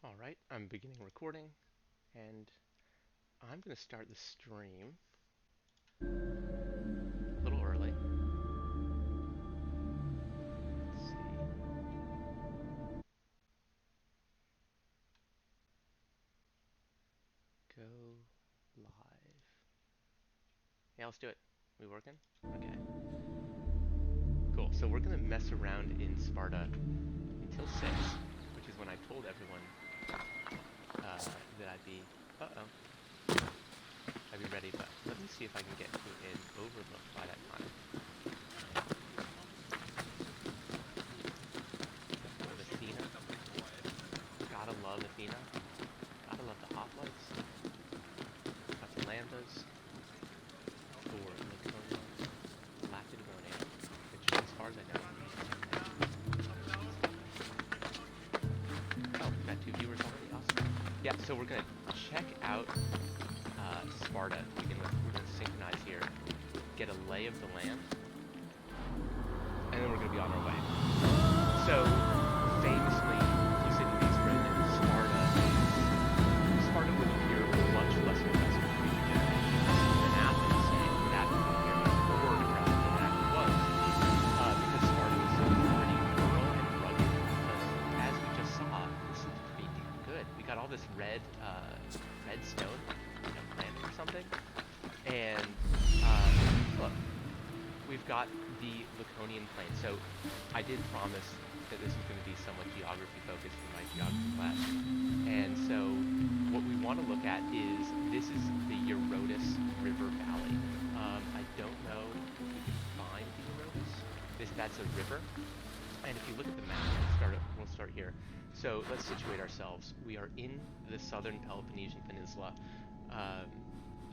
Alright, I'm beginning recording, and I'm going to start the stream a little early. Let's see. Go live. Yeah, let's do it. We working? Okay. Cool. So we're going to mess around in Sparta until 6, which is when I told everyone that I'd be... I'd be ready, but let me see if I can get to an overlook by that time. Messenia. Gotta love Athena. Gotta love the hoplites. Got the lambdas. For Laconia. Lacedaemonian. Which, as far as I know, oh, got 2 viewers already. Awesome. Yeah, so we're gonna check out Sparta to begin with. We're gonna synchronize here, get a lay of the land, and then we're gonna be on our way. So, famously, Thucydides wrote that Sparta would appear much less impressive to future generations than Athens, saying that Athens would appear more impressive than it actually was, because Sparta was so pretty rural and rugged. As we just saw, this is pretty damn good. We got all this red stone, planted or something, and look, we've got the Laconian plain. So I did promise that this was going to be somewhat geography focused in my geography class. And so what we want to look at is, this is the Eurotas River Valley. I don't know if we can find the Eurotas. That's a river. And if you look at the map, we'll start here. So let's situate ourselves. We are in the southern Peloponnesian Peninsula.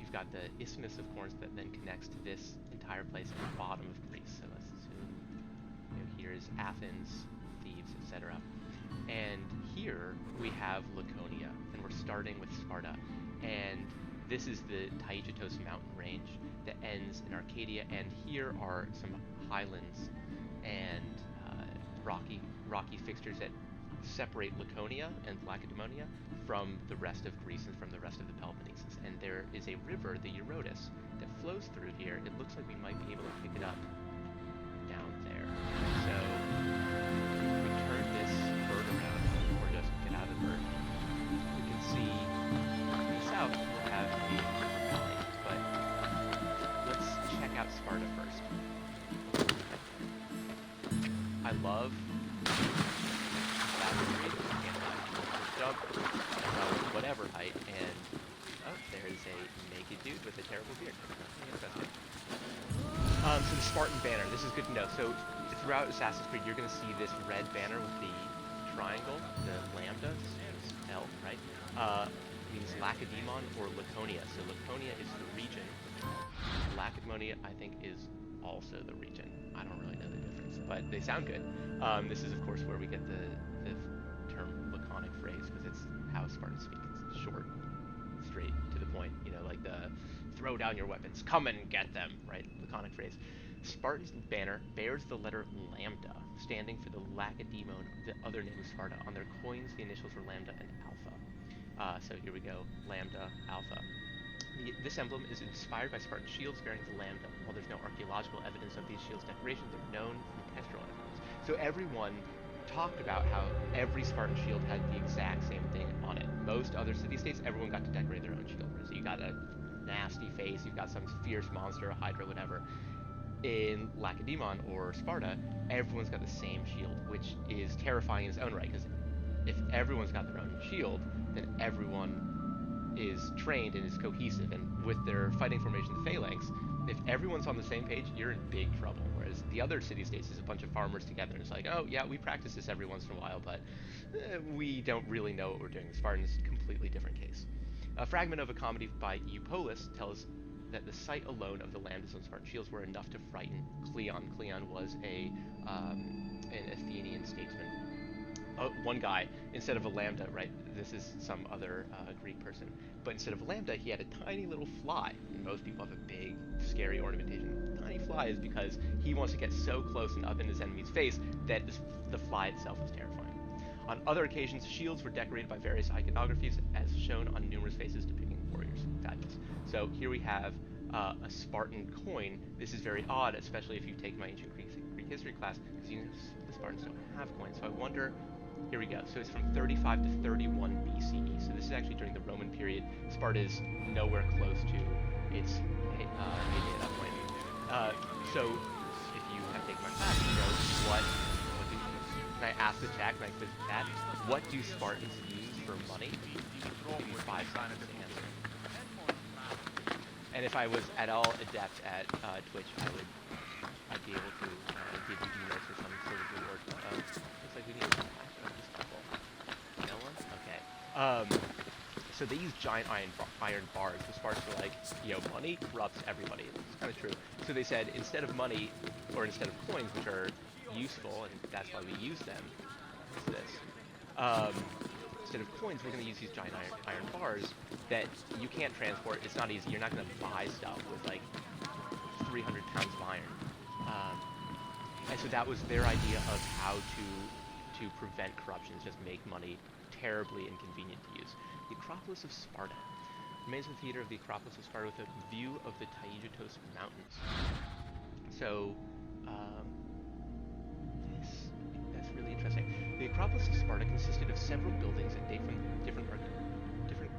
You've got the Isthmus of Corinth that then connects to this entire place at the bottom of Greece. So let's assume, here's Athens, Thebes, etc. And here we have Laconia, and we're starting with Sparta. And this is the Taygetos mountain range that ends in Arcadia, and here are some highlands and rocky fixtures that separate Laconia and Lacedaemonia from the rest of Greece and from the rest of the Peloponnesus. And there is a river, the Eurotas, that flows through here. It looks like we might be able to pick it up down there. So we turn this bird around, or just get out of the bird. We can see in the south we'll have the river valley, but let's check out Sparta first. I love jump whatever height, and there's a naked dude with a terrible beard. Interesting. So the Spartan banner, this is good to know. So throughout Assassin's Creed, you're going to see this red banner with the triangle, the lambda, L, right? Means Lacedaemon or Laconia. So Laconia is the region. Lacedaemonia, I think, is also the region. I don't really know the difference, but they sound good. This is, of course, where we get the term laconic phrase, because it's how Spartans speak. It's short, straight, to the point, like the throw down your weapons, come and get them, right? Laconic phrase. Spartan's banner bears the letter lambda, standing for the Lacedaemon, the other name of Sparta. On their coins, the initials were lambda and alpha. So here we go, lambda, alpha. This emblem is inspired by Spartan shields bearing the lambda. While there's no archaeological evidence of these shields' decoration, they're known from textual evidence. So everyone talked about how every Spartan shield had the exact same thing on it. Most other city-states, everyone got to decorate their own shield. So you got a nasty face, you've got some fierce monster, a hydra, whatever. In Lacedaemon or Sparta, everyone's got the same shield, which is terrifying in its own right, because if everyone's got their own shield, then everyone is trained and is cohesive, and with their fighting formation, the phalanx, if everyone's on the same page, you're in big trouble. Whereas the other city-states is a bunch of farmers together, and it's like, oh yeah, we practice this every once in a while, but we don't really know what we're doing. The Spartans, completely different case. A fragment of a comedy by Eupolis tells that the sight alone of the lambdas on Spartan shields were enough to frighten Cleon. Cleon was an Athenian statesman. One guy, instead of a lambda, right, this is some other Greek person, but instead of a lambda, he had a tiny little fly. And most people have a big, scary ornamentation. The tiny fly is because he wants to get so close and up in his enemy's face that the fly itself is terrifying. On other occasions, shields were decorated by various iconographies, as shown on numerous faces depicting warriors. Fabulous. So here we have a Spartan coin. This is very odd, especially if you take my ancient Greek history class, because you know the Spartans don't have coins. So I wonder. Here we go. So it's from 35 to 31 BCE. So this is actually during the Roman period. Sparta is nowhere close to its heyday at that point. So if you have taken my class, you know can I ask the chat? Can I quiz the chat? What do Spartans use for money? I'll give you 5 seconds to answer. And if I was at all adept at Twitch, I'd be able to give you emotes or some sort of reward. Looks like we need a this couple. No one? Okay. So they use giant iron bars. The Spartans were like, money corrupts everybody. It's kind of true. So they said, instead of money, or instead of coins, which are useful, and that's why we use them, what's this? Instead of coins, we're going to use these giant iron bars that you can't transport. It's not easy. You're not going to buy stuff with like 300 pounds of iron. And so that was their idea of how to prevent corruption, just make money terribly inconvenient to use. The Acropolis of Sparta remains the theater of the Acropolis of Sparta with a view of the Taygetos Mountains. So, that's really interesting. The Acropolis of Sparta consisted of several buildings that date from different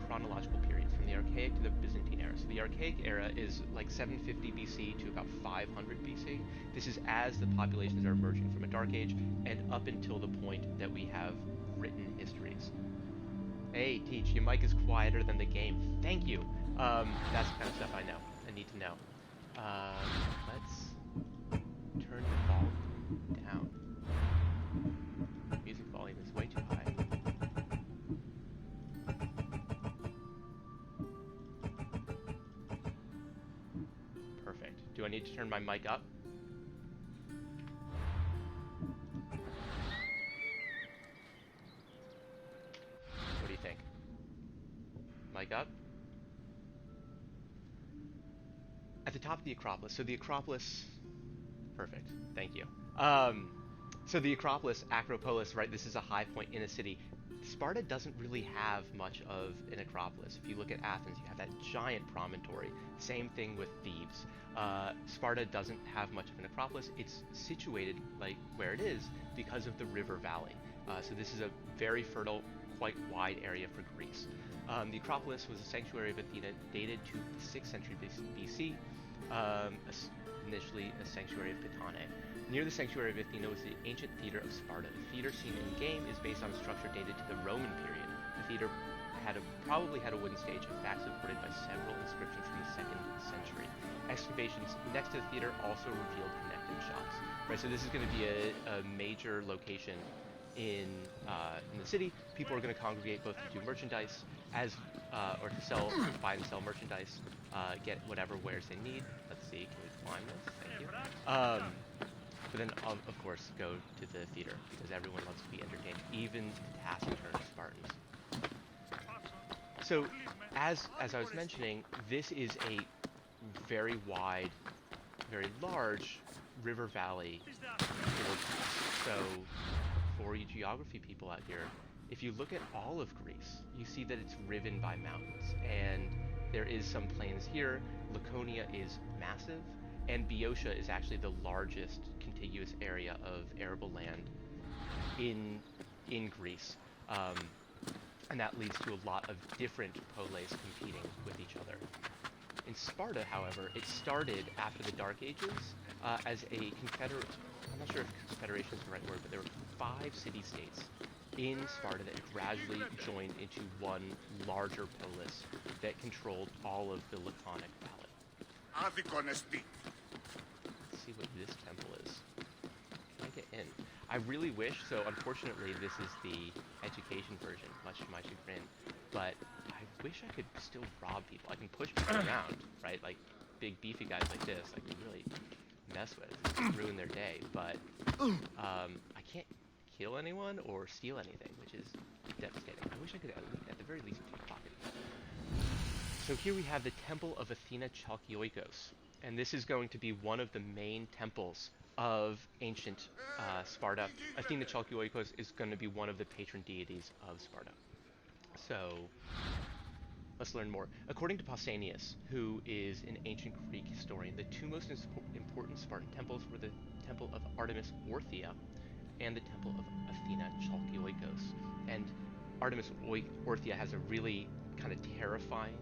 chronological periods, from the Archaic to the Byzantine era. So the Archaic era is like 750 BC to about 500 BC. This is as the populations are emerging from a dark age and up until the point that we have written histories. Hey, Teach, your mic is quieter than the game. Thank you. That's the kind of stuff I know. I need to know. Let's turn the volume down. Music volume is way too high. Perfect. Do I need to turn my mic up? What do you think? Mic up? At the top of the Acropolis. So the Acropolis... Perfect. Thank you. So the Acropolis, Acropolis, right? This is a high point in a city. Sparta doesn't really have much of an Acropolis. If you look at Athens, you have that giant promontory. Same thing with Thebes. Sparta doesn't have much of an Acropolis. It's situated like where it is because of the river valley. So this is a very fertile, quite wide area for Greece. The Acropolis was a sanctuary of Athena dated to the 6th century BC, initially a sanctuary of Pitane. Near the sanctuary of Athena was the ancient theater of Sparta. The theater seen in game is based on a structure dated to the Roman period. The theater probably had a wooden stage, a fact supported by several inscriptions from the 2nd century. Excavations next to the theater also revealed connected shops. Right, so this is going to be a major location in the city. People are going to congregate both to do merchandise or to buy and sell merchandise, get whatever wares they need. Let's see, can we climb this? Thank you. But then, of course, go to the theater, because everyone loves to be entertained, even the taciturn Spartans. So, as I was mentioning, this is a very wide, very large river valley. So, for you geography people out here, if you look at all of Greece, you see that it's riven by mountains, and there is some plains here. Laconia is massive, and Boeotia is actually the largest contiguous area of arable land in Greece. And that leads to a lot of different polis competing with each other. In Sparta, however, it started after the Dark Ages as a confederate. I'm not sure if confederation is the right word, but there were 5 city-states in Sparta that gradually joined into one larger polis that controlled all of the Laconic Valley. Let's see what this temple is. Can I get in? I really wish, so unfortunately this is the education version, much to my chagrin, but I wish I could still rob people. I can push people around, right? Like big beefy guys like this, I can really mess with, ruin their day, but I can't kill anyone or steal anything, which is devastating. I wish I could at the very least pickpocket. So here we have the Temple of Athena Chalkioikos. And this is going to be one of the main temples of ancient Sparta. Athena Chalkioikos is going to be one of the patron deities of Sparta. So let's learn more. According to Pausanias, who is an ancient Greek historian, the two most important Spartan temples were the temple of Artemis Orthia and the temple of Athena Chalkioikos. And Artemis Orthia has a really kind of terrifying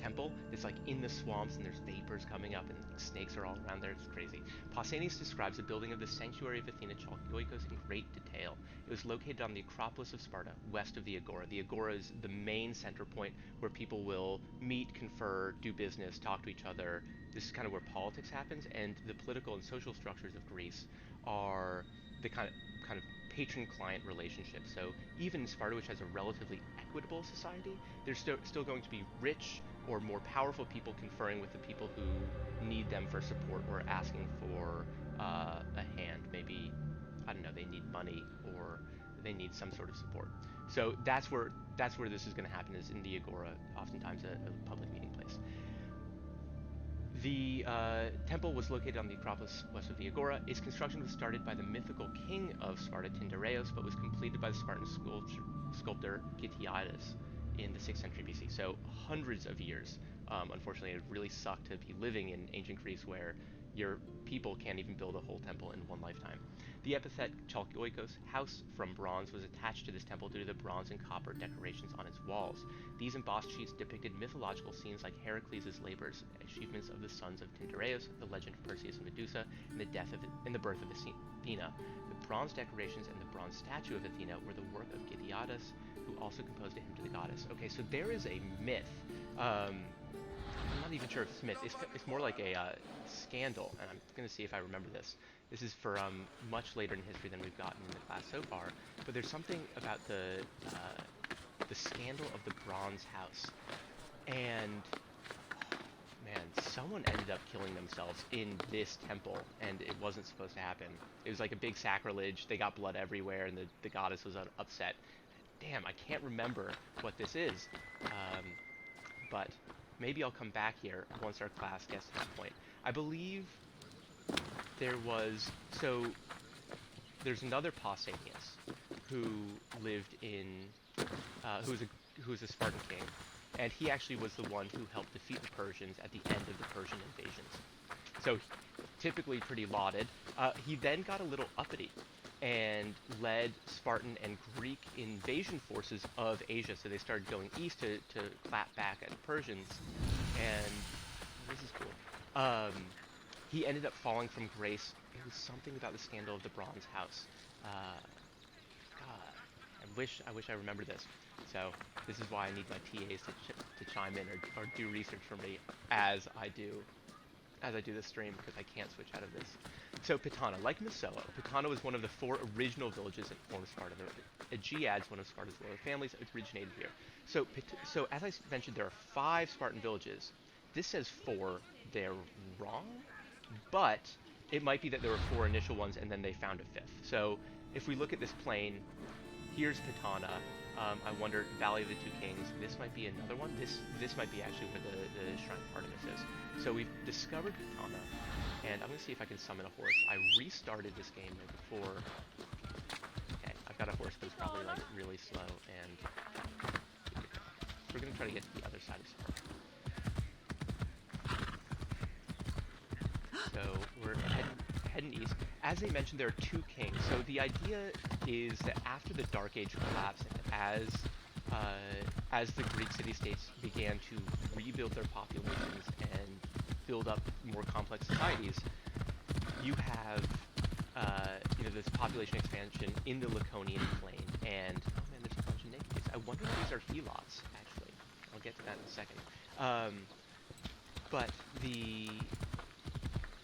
temple. It's like in the swamps and there's vapors coming up and snakes are all around there. It's crazy. Pausanias describes the building of the sanctuary of Athena Chalkioikos in great detail. It was located on the Acropolis of Sparta, west of the Agora. The Agora is the main center point where people will meet, confer, do business, talk to each other. This is kind of where politics happens, and the political and social structures of Greece are the kind of patron-client relationship. So even in Sparta, which has a relatively equitable society, there's still going to be rich or more powerful people conferring with the people who need them for support or asking for a hand. Maybe, I don't know, they need money or they need some sort of support. So that's where this is going to happen, is in the Agora, oftentimes a public meeting place. The temple was located on the Acropolis west of the Agora. Its construction was started by the mythical king of Sparta, Tyndareus, but was completed by the Spartan sculptor Gitiadas in the 6th century BC. So hundreds of years. Unfortunately, it really sucked to be living in ancient Greece where your people can't even build a whole temple in one lifetime. The epithet Chalkioikos, house from bronze, was attached to this temple due to the bronze and copper decorations on its walls. These embossed sheets depicted mythological scenes like Heracles' labors, achievements of the sons of Tyndareus, the legend of Perseus and Medusa, and the birth of Athena. The bronze decorations and the bronze statue of Athena were the work of Gitiadas, who also composed a hymn to the goddess. Okay, so there is a myth. I'm not even sure if it's myth. It's more like a scandal, and I'm going to see if I remember this. This is for much later in history than we've gotten in the class so far. But there's something about the scandal of the Bronze House, and man, someone ended up killing themselves in this temple, and it wasn't supposed to happen. It was like a big sacrilege. They got blood everywhere, and the goddess was upset. Damn, I can't remember what this is, but maybe I'll come back here once our class gets to that point. I believe there's another Pausanias who lived in, who was a Spartan king, and he actually was the one who helped defeat the Persians at the end of the Persian invasions. So typically pretty lauded. He then got a little uppity and led Spartan and Greek invasion forces of Asia. So they started going east to clap back at the Persians, and this is cool. He ended up falling from grace. It was something about the scandal of the Bronze House. God, I wish I remember this. So this is why I need my TAs to chime in or do research for me as I do this stream, because I can't switch out of this. So Pitana, like Missoa, Pitana was one of the 4 original villages that formed Sparta. The Aegeads, one of Sparta's royal families, originated here. So as I mentioned, there are 5 Spartan villages. This says 4. They're wrong, but it might be that there were 4 initial ones and then they found a 5th. So if we look at this plain, here's Pitana. I wonder, Valley of the Two Kings, this might be another one. This might be actually where the Shrine of Artemis is. So we've discovered Pitana, and I'm going to see if I can summon a horse. I restarted this game before. Okay, I've got a horse, but it's probably like really slow, and we're going to try to get to the other side of Sparta. So we're heading east. As I mentioned, there are 2 kings. So the idea is that after the Dark Age collapsed, as the Greek city-states began to rebuild their populations and build up more complex societies, you have this population expansion in the Laconian plain. And oh man, there's a bunch of naked kids. I wonder if these are helots. Actually, I'll get to that in a second.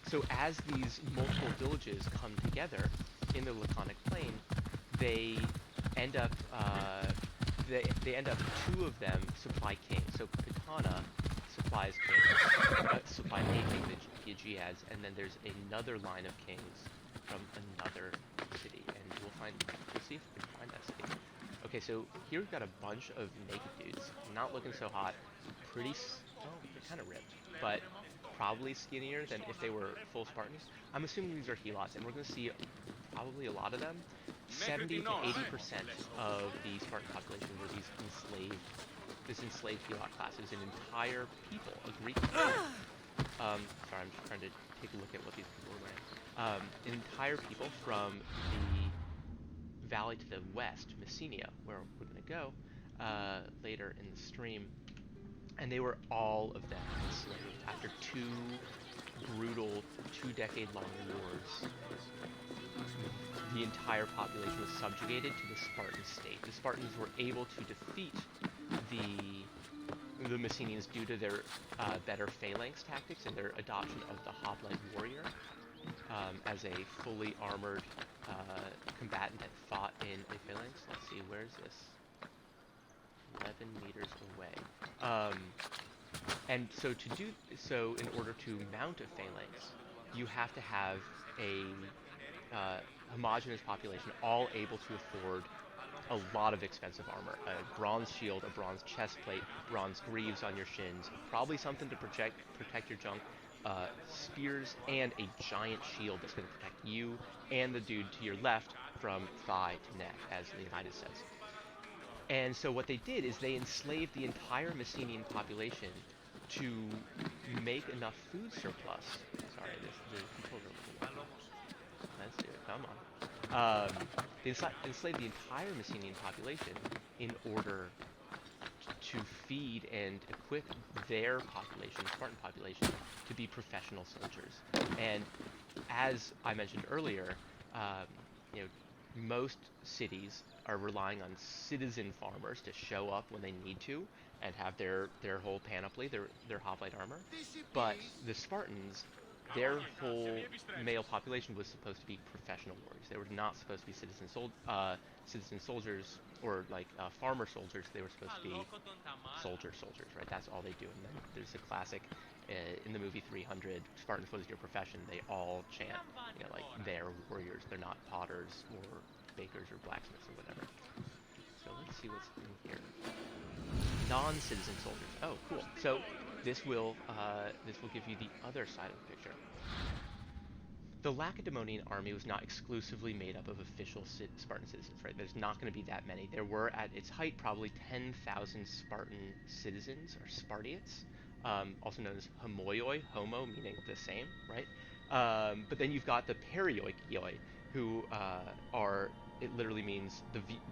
So as these multiple villages come together in the Laconic plain, they end up 2 of them supply kings. So Pitana supplies kings, supply a king, the Aegeads, and then there's another line of kings from another city, and we'll see if we can find that city. Okay, so here we've got a bunch of naked dudes, not looking so hot, pretty. Oh kind of ripped, but probably skinnier than if they were full Spartans. I'm assuming these are helots, and we're going to see probably a lot of them. 70 to 80% of the Spartan population were these enslaved helot class. It was an entire people, a Greek people. Sorry, I'm just trying to take a look at what these people were wearing. An entire people from the valley to the west, Messenia, where we're going to go later in the stream, and they were all of them enslaved after two brutal, 2-decade-long wars. The entire population was subjugated to the Spartan state. The Spartans were able to defeat the Messenians due to their better phalanx tactics and their adoption of the hoplite warrior as a fully armored combatant that fought in a phalanx. Let's see, where's this? 11 meters away. And so in order to mount a phalanx, you have to have a homogeneous population, all able to afford a lot of expensive armor. A bronze shield, a bronze chest plate, bronze greaves on your shins, probably something to protect your junk, spears, and a giant shield that's going to protect you and the dude to your left from thigh to neck, as Leonidas says. And so what they did is they enslaved the entire Messenian population to make enough food surplus. Sorry, the controller. Let's do it. Come on. They enslaved the entire Messenian population in order to feed and equip their population, Spartan population, to be professional soldiers. And as I mentioned earlier, most cities are relying on citizen farmers to show up when they need to and have their whole panoply, their hoplite armor. But the Spartans, their whole male population was supposed to be professional warriors. They were not supposed to be citizen soldiers or like farmer soldiers. They were supposed to be soldiers, right? That's all they do. And then there's a classic in the movie 300, Spartans, what is your profession? They all chant, like they're warriors. They're not potters or bakers or blacksmiths or whatever. So let's see what's in here. Non-citizen soldiers. Oh, cool. So this will give you the other side of the picture. The Lacedaemonian army was not exclusively made up of official Spartan citizens, right? There's not going to be that many. There were, at its height, probably 10,000 Spartan citizens, or Spartiates, also known as homoioi, homo meaning the same, right? But then you've got the perioikoi, who are, it literally means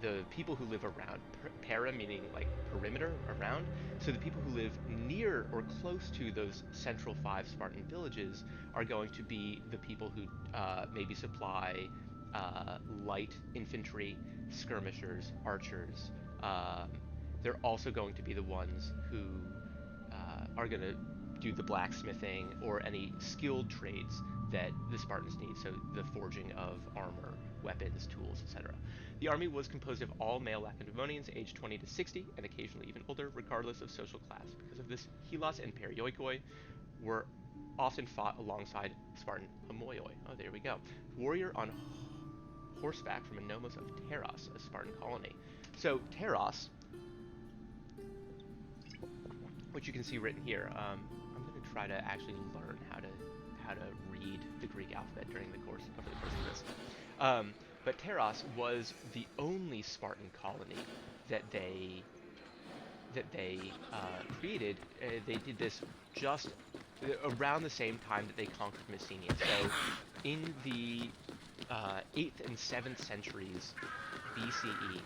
the people who live around. Para meaning like perimeter, around. So the people who live near or close to those central 5 Spartan villages are going to be the people who maybe supply light infantry, skirmishers, archers. They're also going to be the ones who are going to do the blacksmithing or any skilled trades that the Spartans need, so the forging of armor, weapons, tools, etc. The army was composed of all male Lacedaemonians aged 20 to 60, and occasionally even older, regardless of social class. Because of this, helots and perioikoi were often fought alongside Spartan homoioi. Oh, there we go. Warrior on horseback from a nomos of Teros, a Spartan colony. So Teros, which you can see written here, I'm going to try to actually learn how to read the Greek alphabet over the course of this. But Teros was the only Spartan colony that they created. They did this just around the same time that they conquered Messenia. So in the 8th and 7th centuries BCE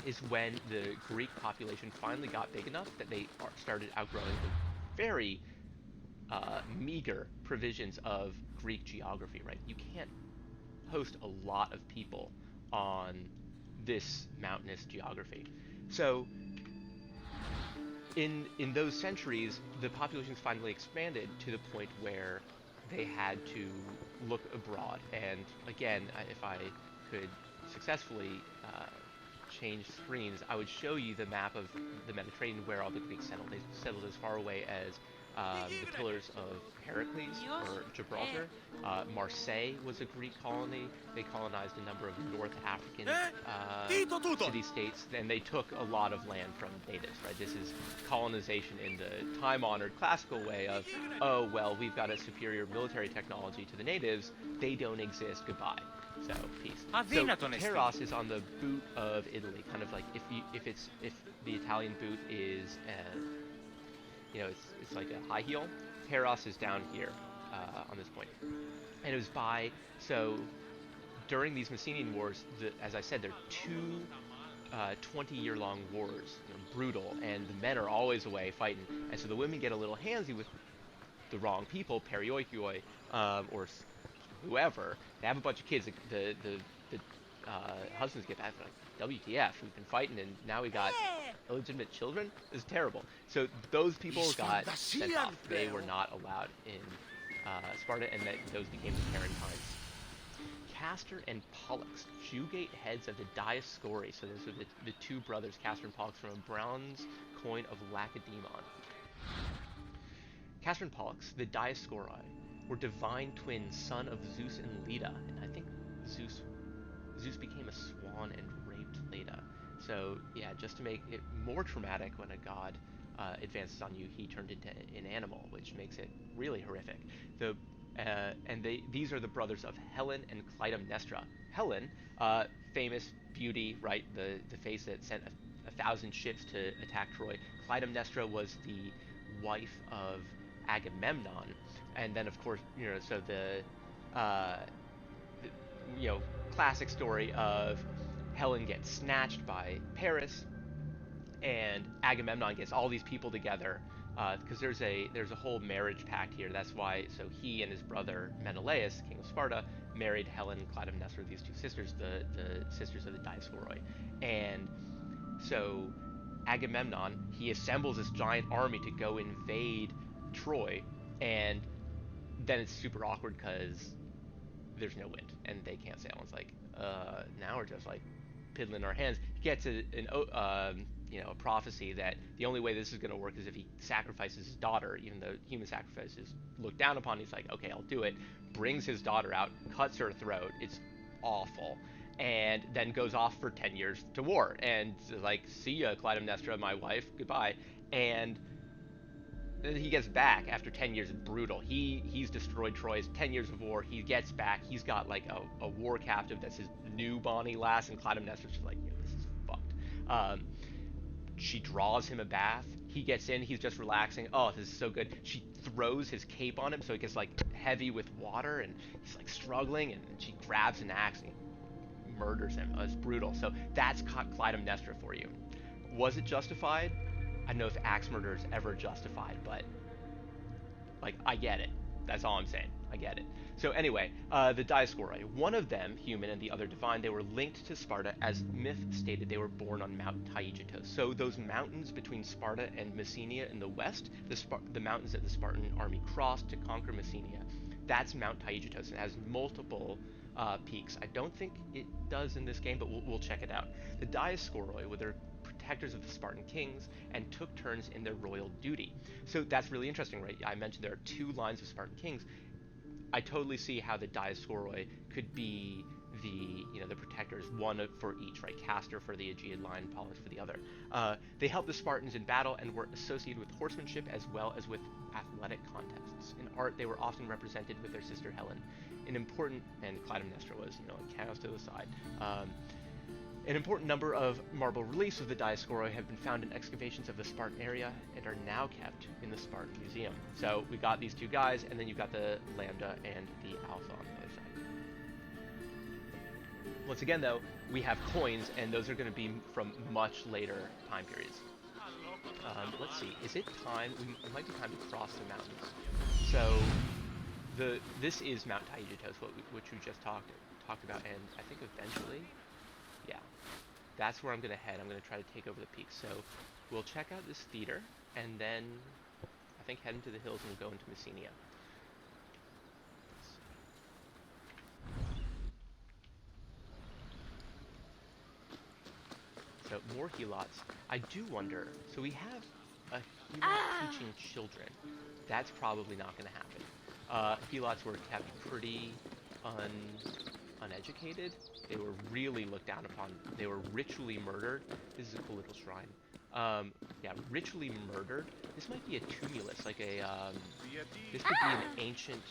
is when the Greek population finally got big enough that they started outgrowing the very meager provisions of Greek geography, right? You can't host a lot of people on this mountainous geography. So in those centuries, the populations finally expanded to the point where they had to look abroad. And again, if I could successfully change screens, I would show you the map of the Mediterranean where all the Greeks settled. They settled as far away as the Pillars of Heracles or Gibraltar. Marseille was a Greek colony. They colonized a number of North African city-states, and they took a lot of land from natives, right? This is colonization in the time-honored classical way of, oh, well, we've got a superior military technology to the natives. They don't exist. Goodbye. So, peace. So, Teros is on the boot of Italy, kind of like if the Italian boot is it's like a high heel. Teros is down here on this point. And it was during these Messenian wars, as I said, they're two 20-year-long wars, brutal, and the men are always away fighting. And so the women get a little handsy with the wrong people, perioikoi, or whoever. They have a bunch of kids. The husbands get back like, WTF, we've been fighting and now we got illegitimate children? This is terrible. So those people got sent off. They were not allowed in Sparta, and those became the Tarentines. Castor and Pollux, Jugate heads of the Dioscuri. So those are the two brothers, Castor and Pollux, from a bronze coin of Lacedaemon. Castor and Pollux, the Dioscuri, were divine twins, son of Zeus and Leda, and I think Zeus became a swan and raped Leda. So yeah, just to make it more traumatic, when a god advances on you, he turned into an animal, which makes it really horrific. These are the brothers of Helen and Clytemnestra. Helen, famous beauty, right? The face that sent 1,000 ships to attack Troy. Clytemnestra was the wife of Agamemnon, and then of course, so the classic story of Helen gets snatched by Paris, and Agamemnon gets all these people together because there's a whole marriage pact here. That's why. So he and his brother Menelaus, king of Sparta, married Helen and Clytemnestra, these two sisters, the sisters of the Dioscoroi. And so Agamemnon, he assembles this giant army to go invade Troy, and then it's super awkward because there's no wind and they can't sail. It's like, now we're just like piddling our hands. He gets a prophecy that the only way this is going to work is if he sacrifices his daughter, even though human sacrifices looked down upon. He's like, okay, I'll do it. Brings his daughter out, cuts her throat. It's awful. And then goes off for 10 years to war. And like, see ya, Clytemnestra, my wife, goodbye. And then he gets back after 10 years of brutal. He's destroyed Troy. It's 10 years of war. He gets back. He's got like a war captive that's his new Bonnie lass, and Clytemnestra's just like, this is fucked. She draws him a bath. He gets in. He's just relaxing. Oh, this is so good. She throws his cape on him so it gets like heavy with water, and he's like struggling, and she grabs an axe and murders him. It's brutal. So that's Clytemnestra for you. Was it justified? I don't know if axe murder is ever justified, but like, I get it. That's all I'm saying. I get it. So anyway, the Dioscuri, one of them human and the other divine, they were linked to Sparta. As myth stated, they were born on Mount Taygetos. So those mountains between Sparta and Messenia in the west, the mountains that the Spartan army crossed to conquer Messenia, that's Mount Taygetos. It has multiple peaks. I don't think it does in this game, but we'll check it out. The Dioscuri were their protectors of the Spartan Kings and took turns in their royal duty. So that's really interesting, right? I mentioned there are two lines of Spartan Kings. I totally see how the Dioscoroi could be the protectors, one for each, right? Castor for the Aegean line, Pollux for the other. They helped the Spartans in battle and were associated with horsemanship as well as with athletic contests. In art, they were often represented with their sister Helen. And Clytemnestra was, a cows to the side. An important number of marble reliefs of the Dioscoroi have been found in excavations of the Spartan area and are now kept in the Spartan Museum. So we got these two guys, and then you've got the Lambda and the Alpha on the other side. Once again, though, we have coins, and those are going to be from much later time periods. Let's see. Is it time? It might be time to cross the mountains. So this is Mount Taygetos, which we just talked about, and I think eventually, yeah, that's where I'm going to head. I'm going to try to take over the peak. So we'll check out this theater, and then I think head into the hills and we'll go into Messenia. So more helots. I do wonder, so we have a helot teaching children. That's probably not going to happen. Helots were kept pretty uneducated. They were really looked down upon. They were ritually murdered. This is a cool little shrine. Yeah, ritually murdered. This might be a tumulus, like a, this could be an ancient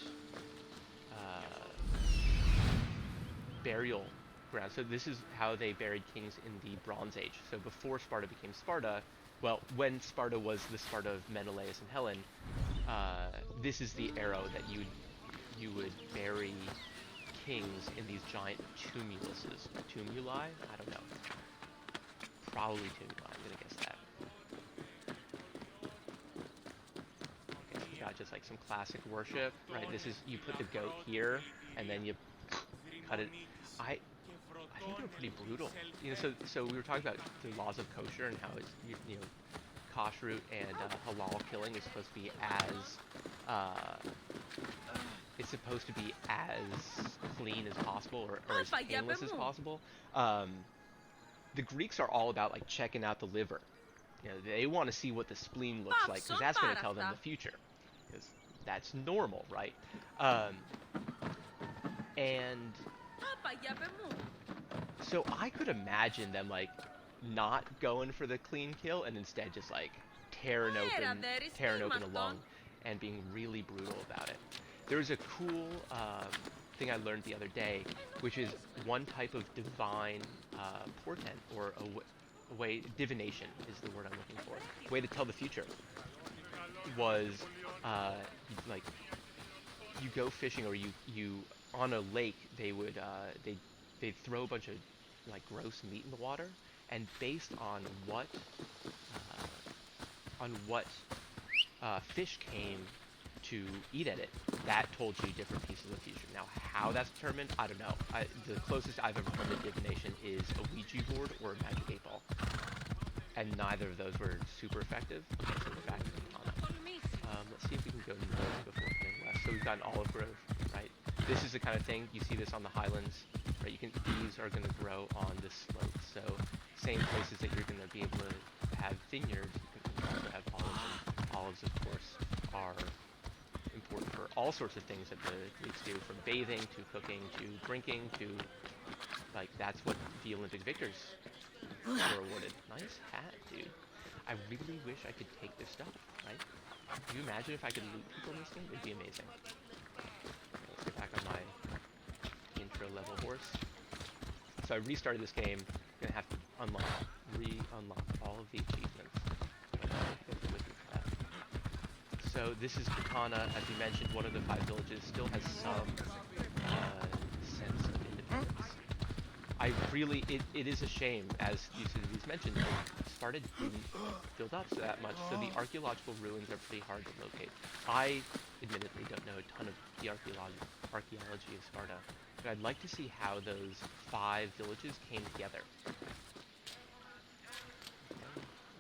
burial ground. So this is how they buried kings in the Bronze Age. So before Sparta became Sparta, well, when Sparta was the Sparta of Menelaus and Helen, this is the era that you would bury kings in these giant tumuluses. Tumuli? I don't know. Probably tumuli, I'm gonna guess that. Okay, so we got just like some classic worship, right? This is, you put the goat here, and then you cut it. I think they're pretty brutal. You know, so we were talking about the laws of kosher and how it's, you know, kashrut and halal killing is supposed to be as clean as possible, or as painless as possible. The Greeks are all about like checking out the liver. You know, they want to see what the spleen looks like because that's going to tell them the future. Because that's normal, right? And so I could imagine them like not going for the clean kill and instead just like tearing open a lung and being really brutal about it. There's a cool thing I learned the other day, which is one type of divine portent, or a way, divination is the word I'm looking for. Way to tell the future was like you go fishing, or you on a lake, they would they'd throw a bunch of like gross meat in the water, and based on what fish came to eat at it, that told you different pieces of the future. Now, how that's determined, I don't know. The closest I've ever come to divination is a Ouija board or a magic 8-ball, and neither of those were super effective. Okay, so we're back to the Katana. Let's see if we can go north before coming west. So we've got an olive grove, right? This is the kind of thing, you see this on the highlands, right? These are going to grow on the slopes. So same places that you're going to be able to have vineyards, you can also have olives. And olives, of course, are important for all sorts of things that the Greeks do, from bathing to cooking to drinking to, like, that's what the Olympic victors were awarded. Nice hat, dude. I really wish I could take this stuff, right? Can you imagine if I could loot people in this game? It'd be amazing. Okay, let's get back on my intro level horse. So I restarted this game. I'm gonna have to re-unlock all of the achievements. So this is Katana, as we mentioned, one of the 5 villages, still has some sense of independence. It is a shame, as Thucydides mentioned, that Sparta didn't build up so that much, so the archaeological ruins are pretty hard to locate. I admittedly don't know a ton of the archaeology of Sparta, but I'd like to see how those 5 villages came together.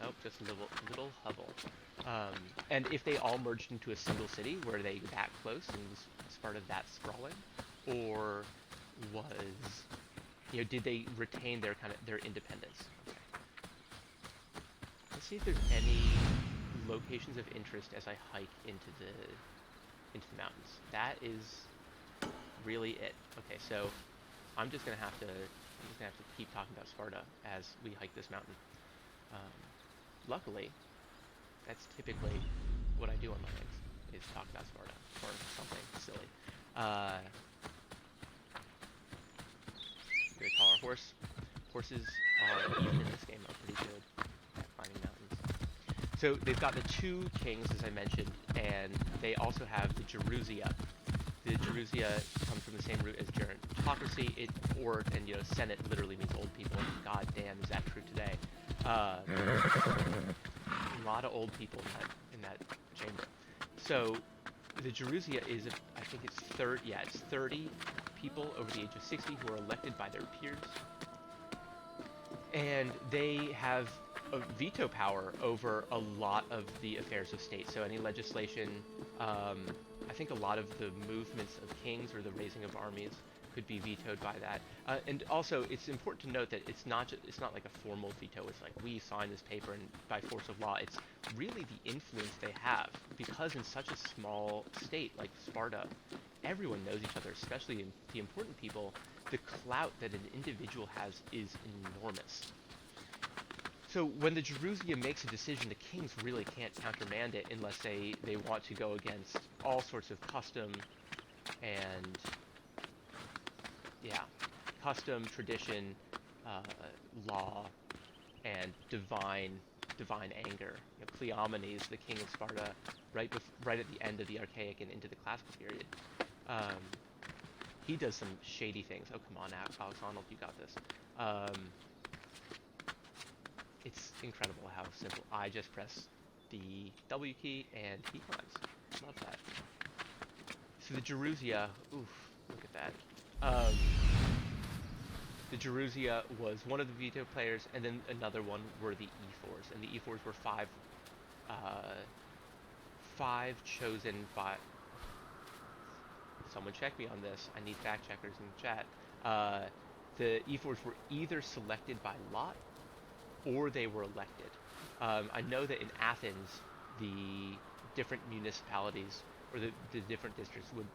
Oh, just a little hovel. And if they all merged into a single city, were they that close and was Sparta that sprawling, or did they retain their independence? Okay. Let's see if there's any locations of interest as I hike into the mountains. That is really it. Okay, so I'm just gonna have to keep talking about Sparta as we hike this mountain. Luckily, that's typically what I do on my hikes, is talk about Sparta, or something silly. Very tall our horse. Horses are, even in this game, are pretty good at climbing mountains. So they've got the 2 kings, as I mentioned, and they also have the Gerousia. The Gerousia comes from the same root as gerontocracy, and Senate literally means old people. God damn, is that true today? A lot of old people in that chamber. So the Gerousia is, I think it's 30 people over the age of 60 who are elected by their peers, and they have a veto power over a lot of the affairs of state. So any legislation, I think a lot of the movements of kings or the raising of armies could be vetoed by that. And also, it's important to note that it's not like a formal veto. It's like we sign this paper and by force of law. It's really the influence they have, because in such a small state like Sparta, everyone knows each other, especially in the important people. The clout that an individual has is enormous. So when the Gerousia makes a decision, the kings really can't countermand it unless they want to go against all sorts of custom and, yeah, custom, tradition, law, and divine anger. You know, Cleomenes, the king of Sparta, right at the end of the Archaic and into the Classical period, he does some shady things. Oh, come on, Alex Arnold, you got this. It's incredible how simple. I just press the W key and he climbs. Love that. So the Gerousia, oof, look at that. The Gerousia was one of the veto players, and then another one were the E4s, and the E4s were five chosen by. Someone check me on this. I need fact checkers in the chat. The E4s were either selected by lot or they were elected. I know that in Athens, the different municipalities or the different districts would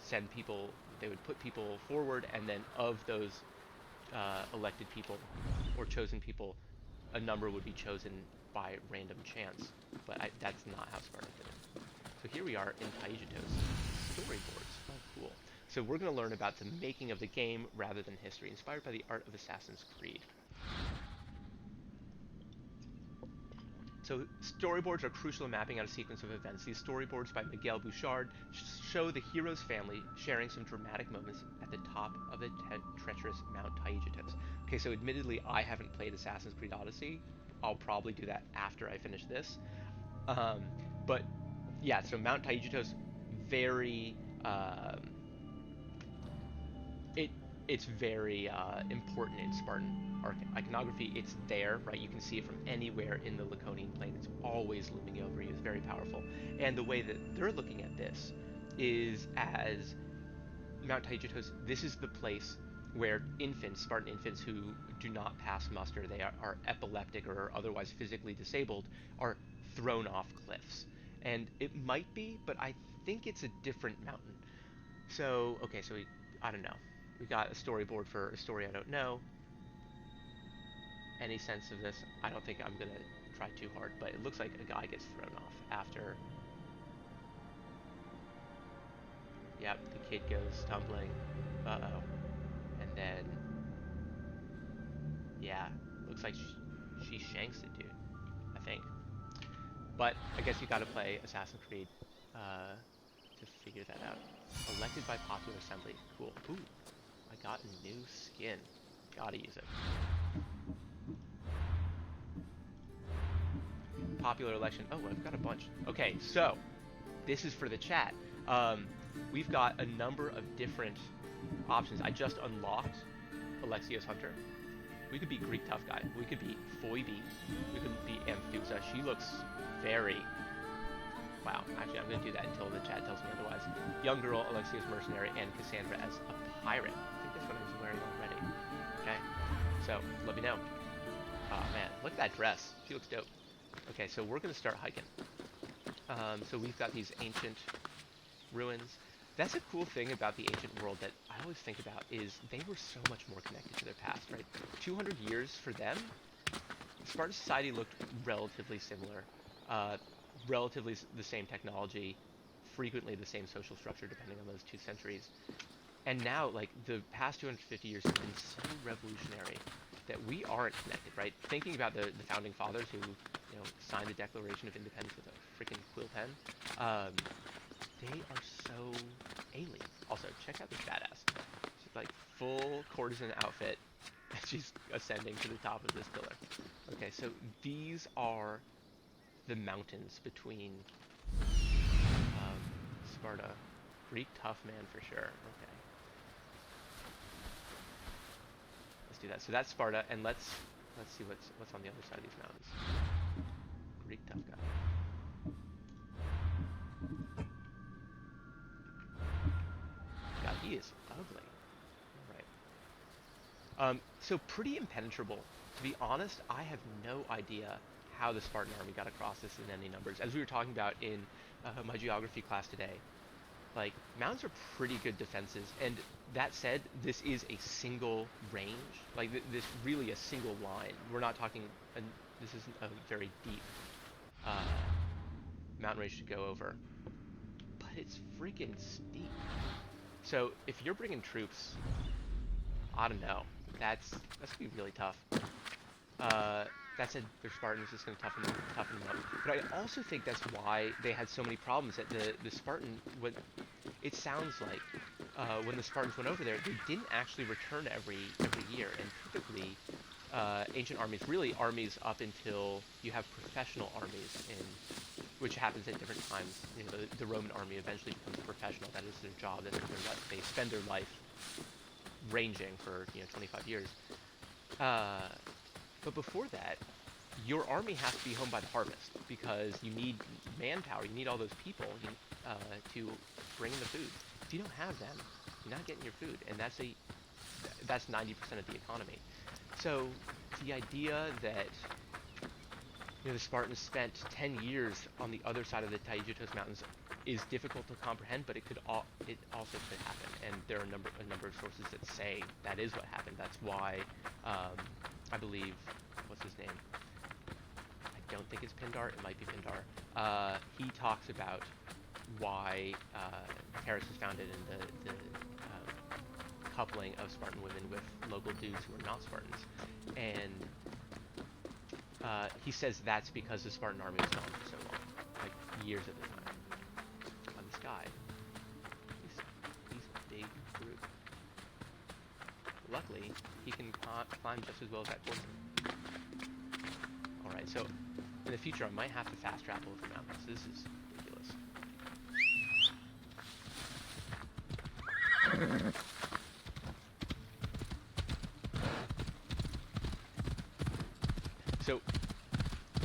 send people, they would put people forward, and then of those elected people or chosen people, a number would be chosen by random chance. But that's not how Sparta did it. So here we are in Taygetos. Storyboards. Oh, cool. So we're going to learn about the making of the game rather than history, inspired by the art of Assassin's Creed. So storyboards are crucial in mapping out a sequence of events. These storyboards by Miguel Bouchard show the hero's family sharing some dramatic moments at the top of the treacherous Mount Taygetos. Okay, so admittedly, I haven't played Assassin's Creed Odyssey. I'll probably do that after I finish this. But yeah, so Mount Taygetos, very it's very important in Spartan iconography. It's there, right? You can see it from anywhere in the Laconian plain. It's always looming over you. It's very powerful. And the way that they're looking at this is as Mount Taygetos. This is the place where infants, Spartan infants who do not pass muster, they are epileptic or otherwise physically disabled, are thrown off cliffs. And it might be, but I think it's a different mountain. So, okay, so I don't know. We got a storyboard for a story I don't know. Any sense of this? I don't think I'm gonna try too hard, but it looks like a guy gets thrown off after. Yep, the kid goes tumbling. Uh-oh. And then, yeah, looks like she shanks the dude, I think. But I guess you gotta play Assassin's Creed to figure that out. Elected by popular assembly. Cool. Ooh, I got a new skin. Gotta use it. Popular election. Oh, I've got a bunch. Okay, so this is for the chat. We've got a number of different options. I just unlocked Alexios Hunter. We could be Greek tough guy. We could be Phoebe. We could be Amphusa. She looks very... Wow, actually I'm going to do that until the chat tells me otherwise. Young girl, Alexios mercenary, and Cassandra as a pirate. I think that's what I was wearing already. Okay, so let me know. Oh man, look at that dress. She looks dope. Okay, so we're going to start hiking. So we've got these ancient ruins. That's a cool thing about the ancient world that I always think about is they were so much more connected to their past, right? 200 years for them, Spartan society looked relatively similar. Relatively the same technology, frequently the same social structure depending on those 2 centuries. And now, like, the past 250 years have been so revolutionary that we aren't connected, right? Thinking about the founding fathers who, you know, signed the Declaration of Independence with a freaking quill pen, they are so alien. Also, check out this badass. She's like full courtesan outfit. She's ascending to the top of this pillar. Okay, so these are the mountains between Sparta. Greek tough man for sure. Okay. Let's do that. So that's Sparta, and let's see what's on the other side of these mountains. Greek tough guy. God, he is ugly. So pretty impenetrable. To be honest, I have no idea how the Spartan army got across this in any numbers. As we were talking about in my geography class today, like, mountains are pretty good defenses, and that said, this is a single range. Like, this really a single line. We're not talking, this isn't a very deep uh, mountain range to go over, but it's freaking steep. So if you're bringing troops, I don't know. That's gonna be really tough. That said, they're Spartans. It's gonna toughen them up. But I also think that's why they had so many problems. That the Spartan, what it sounds like, when the Spartans went over there, they didn't actually return every year. And typically, ancient armies, really armies up until you have professional armies, which happens at different times. You know, the Roman army eventually becomes professional. That is their job. That is their life. They spend their life ranging for 25 years. But before that, your army has to be home by the harvest because you need manpower. You need all those people to bring in the food. If you don't have them, you're not getting your food, and that's 90% of the economy. So the idea that the Spartans spent 10 years on the other side of the Taygetos Mountains is difficult to comprehend, but it also could happen, and there are a number of sources that say that is what happened. That's why I believe, what's his name? I don't think it's Pindar. It might be Pindar. He talks about why Paris was founded in the coupling of Spartan women with local dudes who are not Spartans, and he says that's because the Spartan army was gone for so long, like years at the time. This guy, he's a big brute. Luckily, he can climb just as well as that horseman. Alright, so in the future I might have to fast travel over mountains. This is ridiculous. So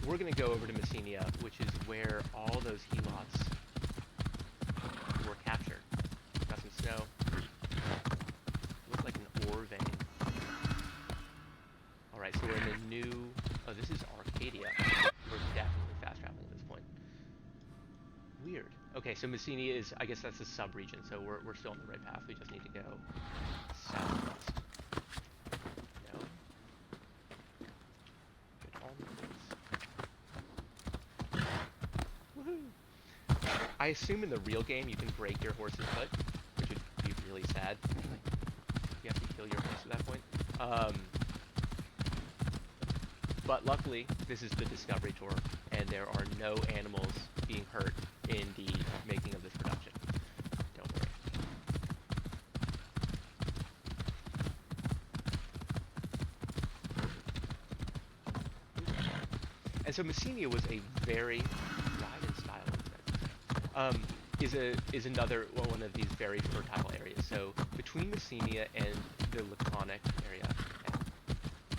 we're going to go over to Messenia, which is where all those helots were captured. Got some snow. Looks like an ore vein. Alright, so we're in the new... Oh, this is Arcadia. We're definitely fast traveling at this point. Weird. Okay, so Messenia is... I guess that's a sub-region, so we're still on the right path. We just need to go southwest. No. Good almonds. Woohoo! I assume in the real game you can break your horse's foot, which would be really sad. You have to kill your horse at that point. But luckily, this is the Discovery Tour, and there are no animals being hurt in the making of this production. Don't worry. And so Messenia was a very is another one of these very fertile areas. So between Messenia and the Laconic area, I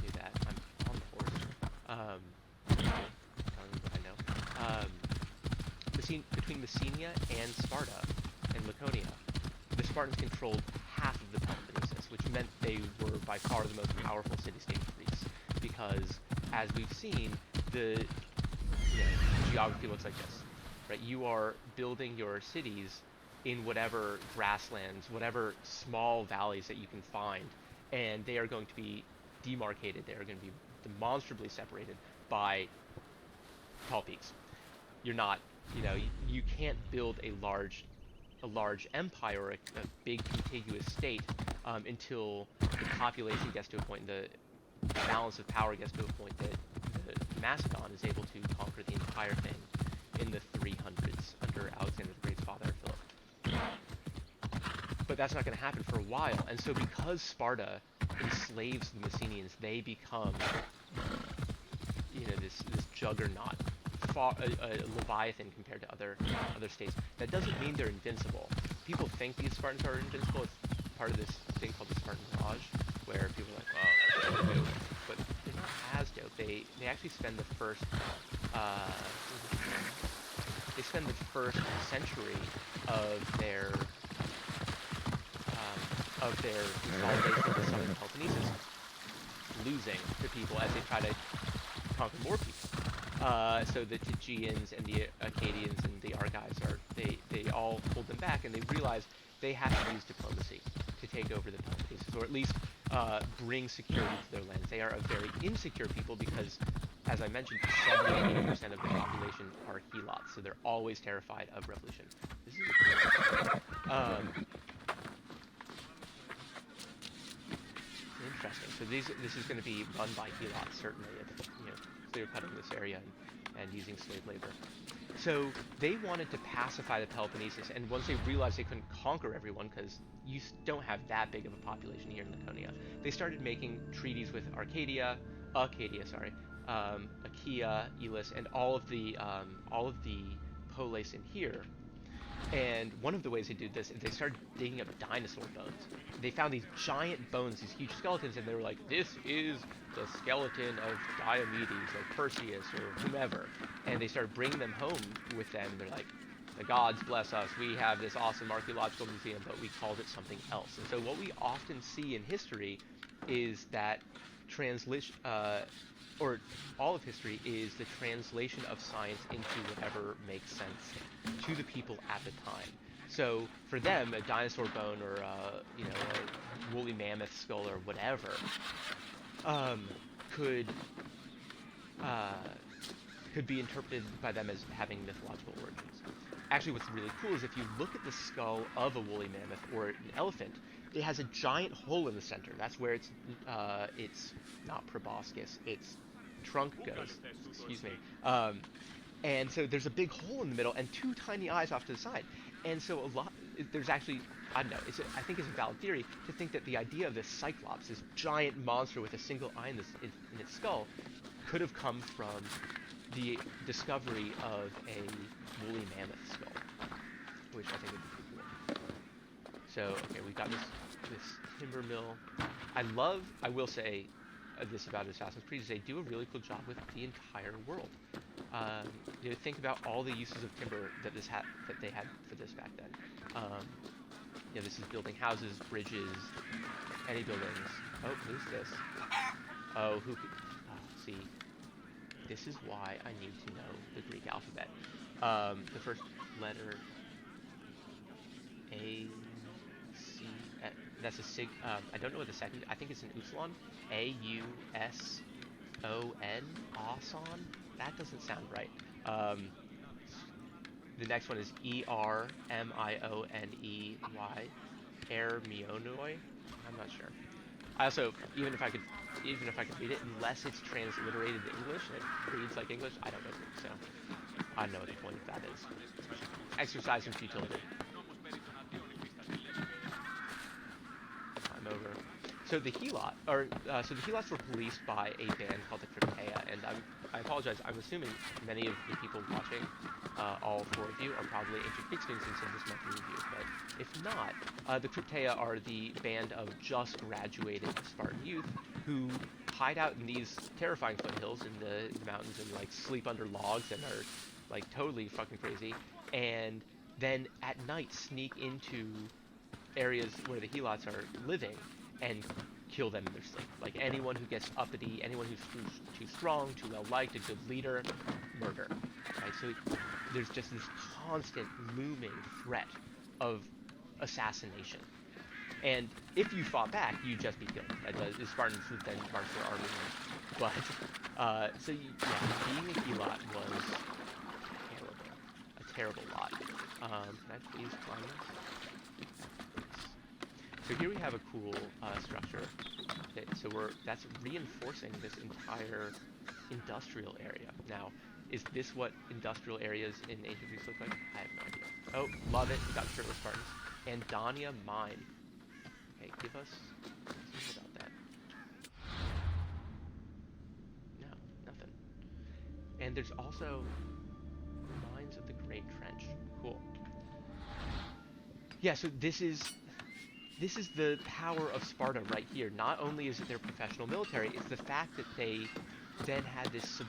knew that. I'm on the horse. Telling you what I know. Between Messenia and Sparta and Laconia, the Spartans controlled half of the Peloponnesus, which meant they were by far the most powerful city-state of Greece. Because, as we've seen, the geography looks like this. Right, you are building your cities in whatever grasslands, whatever small valleys that you can find, and they are going to be demarcated. They are going to be demonstrably separated by tall peaks. You're not, you can't build a large empire or a big contiguous state until the population gets to a point, the balance of power gets to a point that the Macedon is able to conquer the entire thing in the 300s under Alexander the Great's father, Philip. But that's not going to happen for a while, and so because Sparta enslaves the Messenians, they become, this juggernaut, a leviathan compared to other states. That doesn't mean they're invincible. People think these Spartans are invincible. It's part of this thing called the Spartan Mirage, where people are like, "Wow, that's so dope," but they're not as dope. They actually spend the first century of their consolidation of the southern Peloponnesus losing to people as they try to conquer more people. So the Tegeans and the Acadians and the Argives they all hold them back, and they realize they have to use diplomacy to take over the Peloponnese, or at least bring security to their lands. They are a very insecure people because, as I mentioned, 70% of the population are helots, so they're always terrified of revolution. This is interesting. So this is going to be run by helots, certainly, if clear-cutting this area and using slave labor. So they wanted to pacify the Peloponnesus, and once they realized they couldn't conquer everyone, because you don't have that big of a population here in Laconia, they started making treaties with Achaia, Elis, and all of the polis in here. And one of the ways they did this is they started digging up dinosaur bones. They found these giant bones, these huge skeletons, and they were like, this is the skeleton of Diomedes or Perseus or whomever. And they started bringing them home with them. They're like, the gods bless us, we have this awesome archaeological museum, but we called it something else. And so what we often see in history is that translation, or all of history is the translation of science into whatever makes sense to the people at the time. So for them, a dinosaur bone or a woolly mammoth skull or whatever could be interpreted by them as having mythological origins. Actually, what's really cool is if you look at the skull of a woolly mammoth or an elephant, it has a giant hole in the center. That's where it's not proboscis, its trunk goes. Excuse me. And so there's a big hole in the middle and two tiny eyes off to the side. And so there's actually, I don't know, I think it's a valid theory to think that the idea of this cyclops, this giant monster with a single eye in its skull, could have come from the discovery of a woolly mammoth skull, which I think would be pretty cool. So, okay, we've got this timber mill. I will say this about Assassin's Creed, is they do a really cool job with the entire world. Think about all the uses of timber that they had for this back then. This is building houses, bridges, any buildings. Oh, who's this? Oh, see. This is why I need to know the Greek alphabet. The first letter, A, C, that's a sig, I don't know what the second, I think it's an upsilon. A-U-S-O-N, Auson? That doesn't sound right. The next one is E-R-M-I-O-N-E-Y, Ermionoi. I'm not sure. I also, even if I could read it, unless it's transliterated to English and it reads like English, I don't know Greek, so I don't know what the point of that is. Exercise in futility. I'm over. So the helots were policed by a band called the Crypteia, and I apologize, I'm assuming many of the people watching, all four of you, are probably ancient Greek students and this might be review, but if not, the Crypteia are the band of just graduated Spartan youth who hide out in these terrifying foothills in the mountains and like sleep under logs and are like totally fucking crazy, and then at night sneak into areas where the helots are living and kill them in their sleep. Like anyone who gets uppity, anyone who's too strong, too well liked, a good leader, murder. Right? So there's just this constant looming threat of assassination. And if you fought back, you'd just be killed. The Spartans would then march their army. But being a helot was a terrible lot. Can I please climb this? So here we have a cool structure. So that's reinforcing this entire industrial area. Now, is this what industrial areas in ancient Greece look like? I have no idea. Oh, love it. We got shirtless Spartans. Andonia Mine. Okay, give us something about that. No, nothing. And there's also Mines of the Great Trench. Cool. Yeah, so this is the power of Sparta right here. Not only is it their professional military, it's the fact that they then had this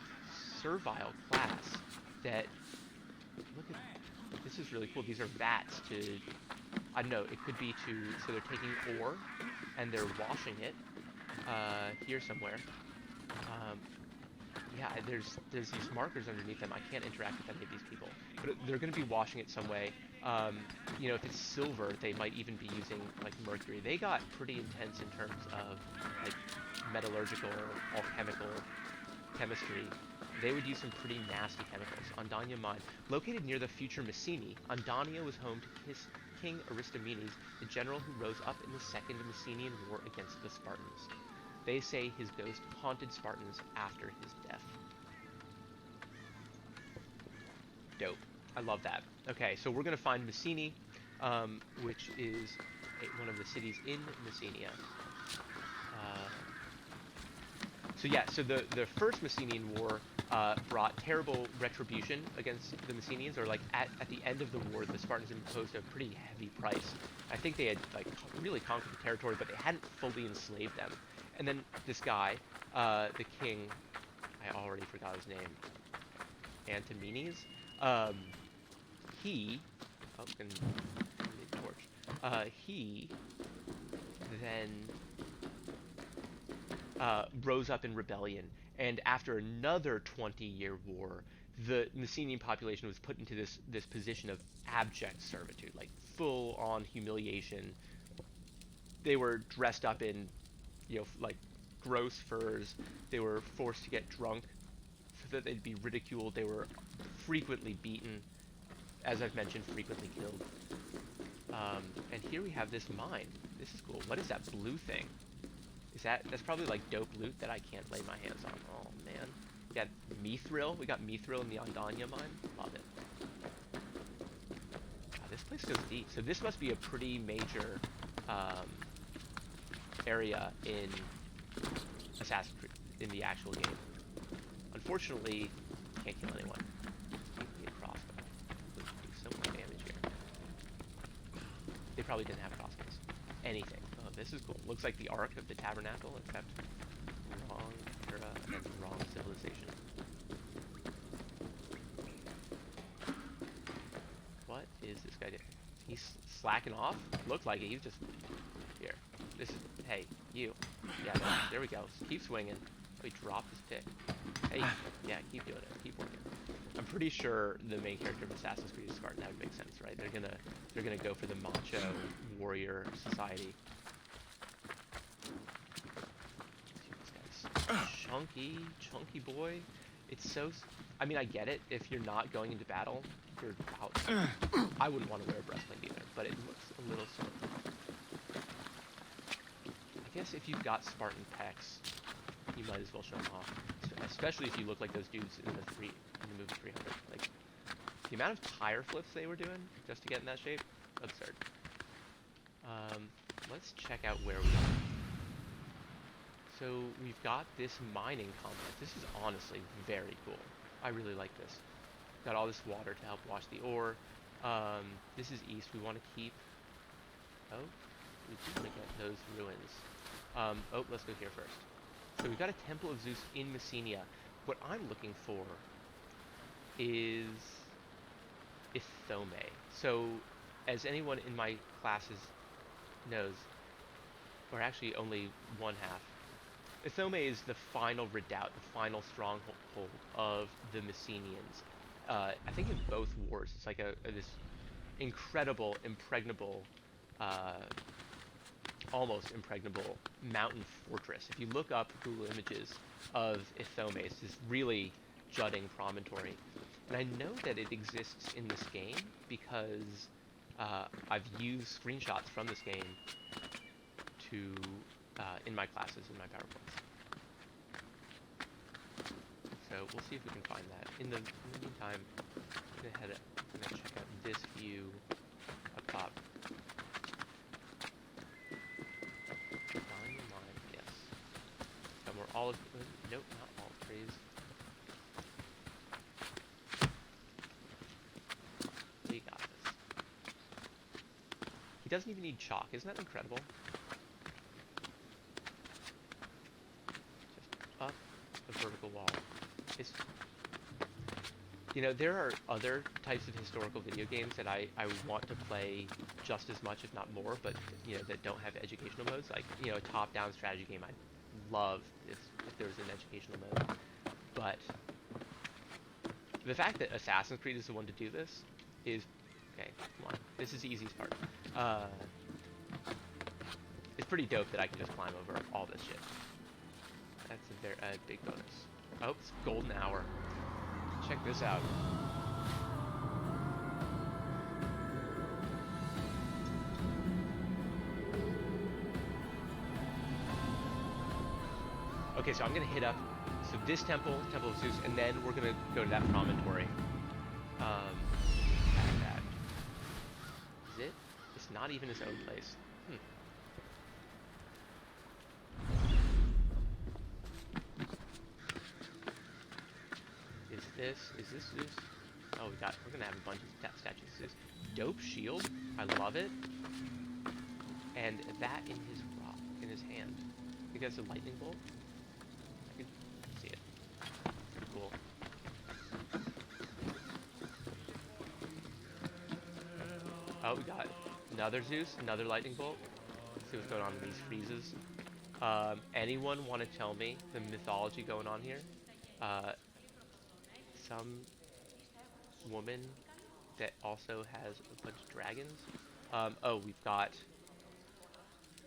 servile class that, look at, this is really cool. These are vats to, I don't know, it could be so they're taking ore and they're washing it, here somewhere. Um, yeah, there's these markers underneath them. I can't interact with any of these people, but they're going to be washing it some way. You know, if it's silver, they might even be using like mercury. They got pretty intense in terms of like metallurgical or alchemical chemistry. They would use some pretty nasty chemicals. Andania Mine, located near the future Messenia, Andania was home to King Aristomenes, the general who rose up in the Second Messenian War against the Spartans. They say his ghost haunted Spartans after his death. Dope. I love that. Okay, so we're going to find Messenia, which is one of the cities in Messenia. So yeah, so the first Messenian War brought terrible retribution against the Messenians, or like at the end of the war, the Spartans imposed a pretty heavy price. I think they had like really conquered the territory, but they hadn't fully enslaved them. And then this guy, the king, I already forgot his name, Antimenes. He, oh, can need the torch. He then rose up in rebellion, and after another 20-year war, the Messenian population was put into this position of abject servitude, like full-on humiliation. They were dressed up in, you know, like gross furs. They were forced to get drunk so that they'd be ridiculed. They were frequently beaten, as I've mentioned, frequently killed. And here we have this mine. This is cool. What is that blue thing? That's probably like dope loot that I can't lay my hands on. Oh man. We got mithril. We got mithril in the Andania mine. Love it. God, this place goes deep. So this must be a pretty major area in Assassin's Creed, in the actual game. Unfortunately, can't kill anyone. Give me a crossbow. Do so much damage here. They probably didn't have crossbows. Anything. Oh, this is cool. Looks like the Ark of the Tabernacle, except wrong era and wrong civilization. What is this guy doing? He's slacking off? Looked like it. He's just... Here. This is... Hey, you. Yeah, there we go. Keep swinging. Oh, he dropped his pick. Hey, yeah, keep doing it. Keep working. I'm pretty sure the main character of Assassin's Creed is Spartan. That would make sense, right? They're gonna go for the macho warrior society. This guy's chunky boy. It's so... I mean, I get it. If you're not going into battle, you're out. I wouldn't want to wear a breastplate either, but it looks a little silly. I guess if you've got Spartan pecs, you might as well show them off. Especially if you look like those dudes in the movie 300. Like, the amount of tire flips they were doing just to get in that shape, absurd. Let's check out where we are. So we've got this mining complex. This is honestly very cool. I really like this. Got all this water to help wash the ore. This is east. We want to keep... Oh, we do want to get those ruins. Oh, let's go here first. So we've got a Temple of Zeus in Messenia. What I'm looking for is Ithome. So, as anyone in my classes knows, or actually only one half, Ithome is the final redoubt, the final stronghold of the Messenians. I think in both wars, it's like this incredible, impregnable, almost impregnable mountain fortress. If you look up Google images of Ithome, it's this really jutting promontory. And I know that it exists in this game because I've used screenshots from this game to in my classes, in my PowerPoints. So we'll see if we can find that. In the meantime, I'm gonna check out this view up top. Yes. Got more olive. Nope, not olive trees. We got this. He doesn't even need chalk. Isn't that incredible? Just up a vertical wall. It's, you know, there are other types of historical video games that I want to play just as much, if not more, but, you know, that don't have educational modes. Like, you know, a top-down strategy game I'd love if there was an educational mode. But the fact that Assassin's Creed is the one to do this is okay. Come on, this is the easiest part. It's pretty dope that I can just climb over all this shit. That's a very big bonus. Oh, it's golden hour. Check this out. Okay, so I'm gonna hit up this temple of Zeus, and then we're gonna go to that promontory. That. Is it? It's not even his own place. Is this Zeus? Oh, we're gonna have a bunch of statues of Zeus. Dope shield, I love it. And that in his hand. I think that's a lightning bolt. I can see it. Pretty cool. Oh, we got another Zeus, another lightning bolt. Let's see what's going on with these freezes. Anyone want to tell me the mythology going on here? Some woman that also has a bunch of dragons. Oh, we've got.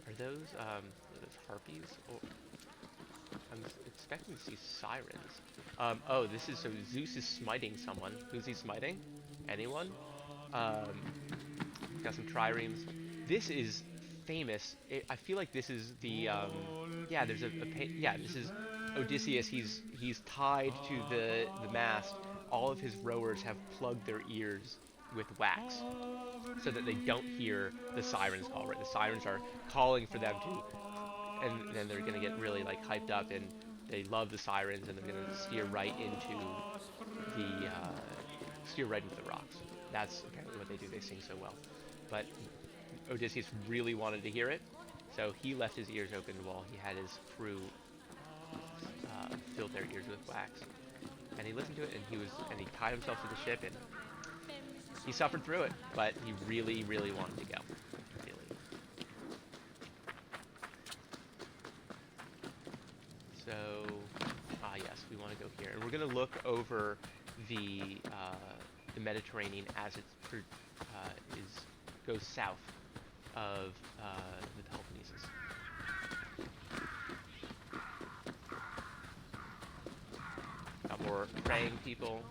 Are those harpies? Or I'm expecting to see sirens. Oh, this is so Zeus is smiting someone. Who's he smiting? Anyone? Got some triremes. This is famous. I feel like this is the yeah. There's this is Odysseus. He's tied to the mast. All of his rowers have plugged their ears with wax so that they don't hear the sirens call. Right, the sirens are calling for them to, and then they're gonna get really like hyped up, and they love the sirens, and they're gonna steer right into the rocks. That's apparently what they do. They sing so well, but Odysseus really wanted to hear it, so he left his ears open while he had his crew filled their ears with wax, and he listened to it, and he tied himself to the ship, and he suffered through it, but he really, really wanted to go. Really. So, yes, we want to go here, and we're going to look over the Mediterranean as it goes south of the Peloponnesus. Got more praying people.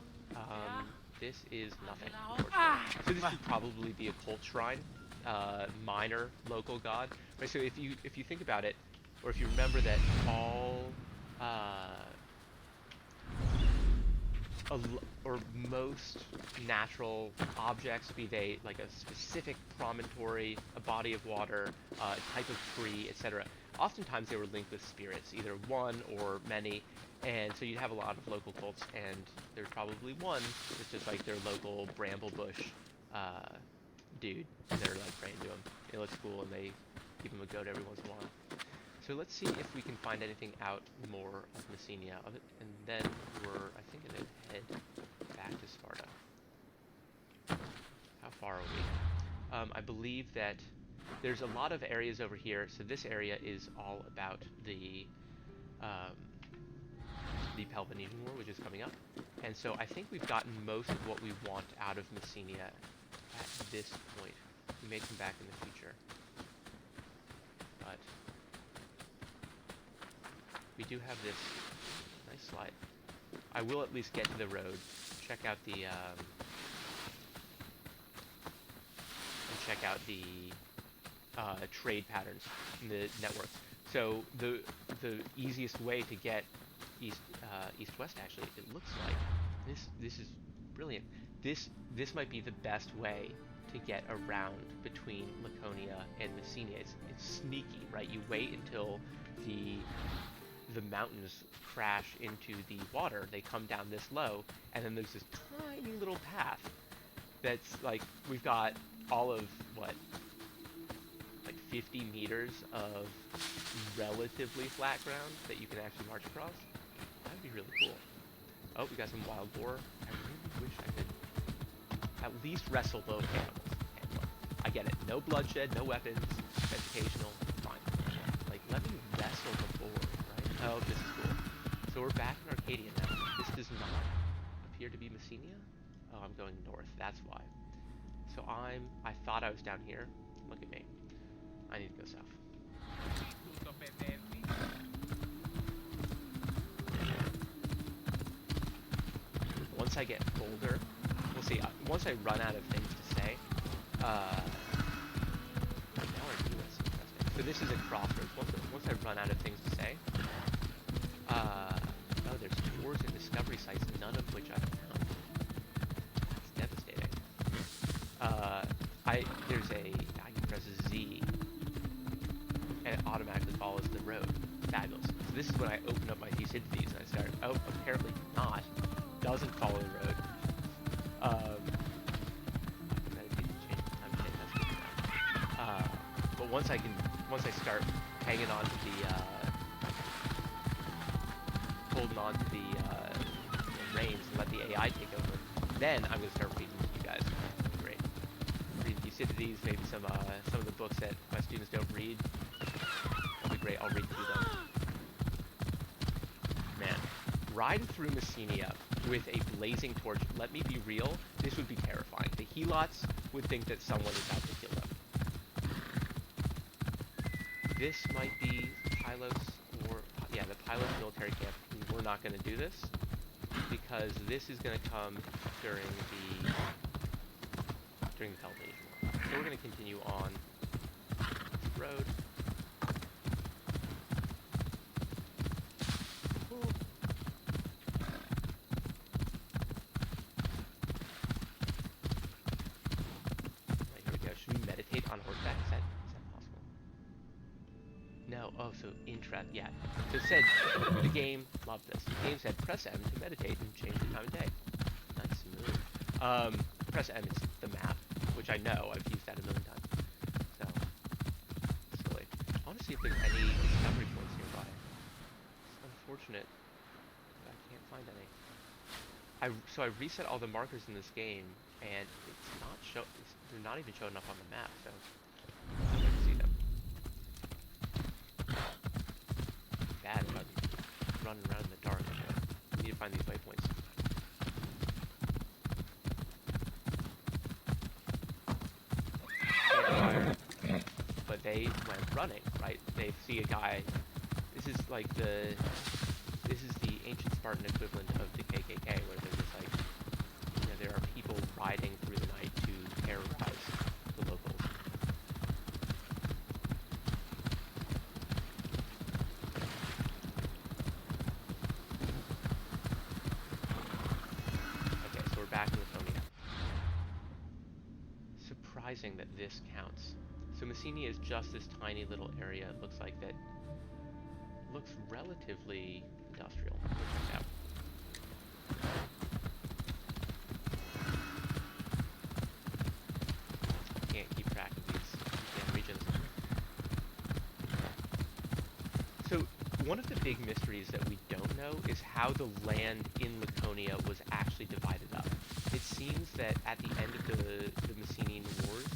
This is nothing, unfortunately. So this would probably be a cult shrine, minor local god. Right. So if you think about it, or if you remember that all or most natural objects, be they like a specific promontory, a body of water, a type of tree, etc., oftentimes they were linked with spirits, either one or many, and so you'd have a lot of local cults, and there's probably one that's just like their local bramble bush dude, and they're like praying to him. It looks cool, and they give him a goat every once in a while. So let's see if we can find anything out more of Messenia, and then we're, I think, going to head back to Sparta. How far are we? I believe that there's a lot of areas over here, so this area is all about the Peloponnesian War, which is coming up, and so I think we've gotten most of what we want out of Messenia at this point. We may come back in the future, but we do have this nice slide. I will at least get to the road, check out the trade patterns in the network. So the easiest way to get east-west, actually, it looks like this is brilliant. This might be the best way to get around between Laconia and Messenia. It's sneaky, right? You wait until the mountains crash into the water. They come down this low, and then there's this tiny little path that's like, we've got all of what, like 50 meters of relatively flat ground that you can actually march across. That'd be really cool. Oh, we got some wild boar. I really wish I could at least wrestle those animals. And look, I get it. No bloodshed, no weapons, educational, fine. Like, let me wrestle the boar, right? Oh, this is cool. So we're back in Arcadia now. This does not appear to be Messenia. Oh, I'm going north. That's why. So I thought I was down here. Look at me. I need to go south. Once I get older, we'll see. Once I run out of things to say, now I do this. Interesting. So this is a crossroads. Once I run out of things to say, oh, there's tours and discovery sites, none of which I've found. That's devastating. I can press Z, and it automatically follows the road. Fabulous. So this is when I open up my Thucydides and I start. Oh, apparently not. Doesn't follow the road. But once I start hanging on to holding on to the reins and let the AI take over, then I'm gonna start reading to you guys. Great. Read Thucydides, maybe some of the books that my students don't read. That'll be great. I'll read through them. Man, riding through Messenia with a blazing torch, let me be real, this would be terrifying. The helots would think that someone is out to kill them. This might be Pylos, or, yeah, the Pylos military camp. We're not going to do this, because this is going to come during the Peloponnesian War. So we're going to continue on this road. On horseback, is that possible? No. Oh, so yeah. So it said the game. Love this. The game said press M to meditate and change the time of day. Nice move. Press M is the map, which I know. I've used that a million times. So silly. I want to see if there's any discovery points nearby. It's unfortunate that I can't find any. So I reset all the markers in this game, and it's not they're not even showing up on the map, so I don't see them. Bad if I'm running around in the dark. I need to find these waypoints. But they went running, right? They see a guy. This is the ancient Spartan equivalent of the KKK, where they're just like, there are people riding through the night to terrorize the locals. Okay, so we're back in Laconia. Surprising that this counts. So Messenia is just this tiny little area. It looks like that. Looks relatively industrial. We'll check out. Can't keep track of these damn regions. So one of the big mysteries that we don't know is how the land in Laconia was actually divided up. It seems that at the end of the Messenian Wars,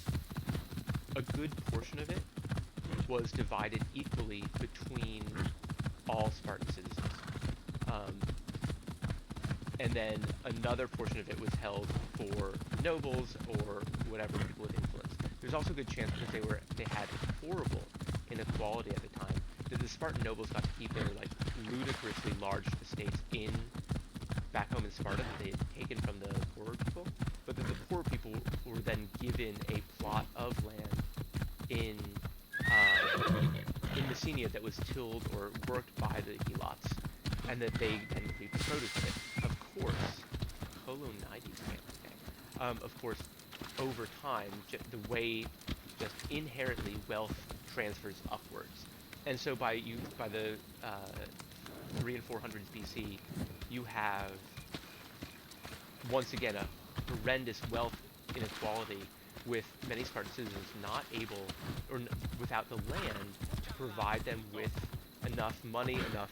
a good portion of it was divided equally between all Spartan citizens. And then another portion of it was held for nobles or whatever people with influence. There's also a good chance, because they had horrible inequality at the time, that the Spartan nobles got to keep their ludicrously large estates back home in Sparta that they had taken from the poorer people, but that the poor people were then given a plot of land in Messenia that was tilled or worked by the helots, and that they then reaped the produce of it. Of course, over time, the way just inherently wealth transfers upwards, and so by the 300 and 400s BC, you have once again a horrendous wealth inequality, with many Spartan citizens not able, or without the land to provide them with enough money, enough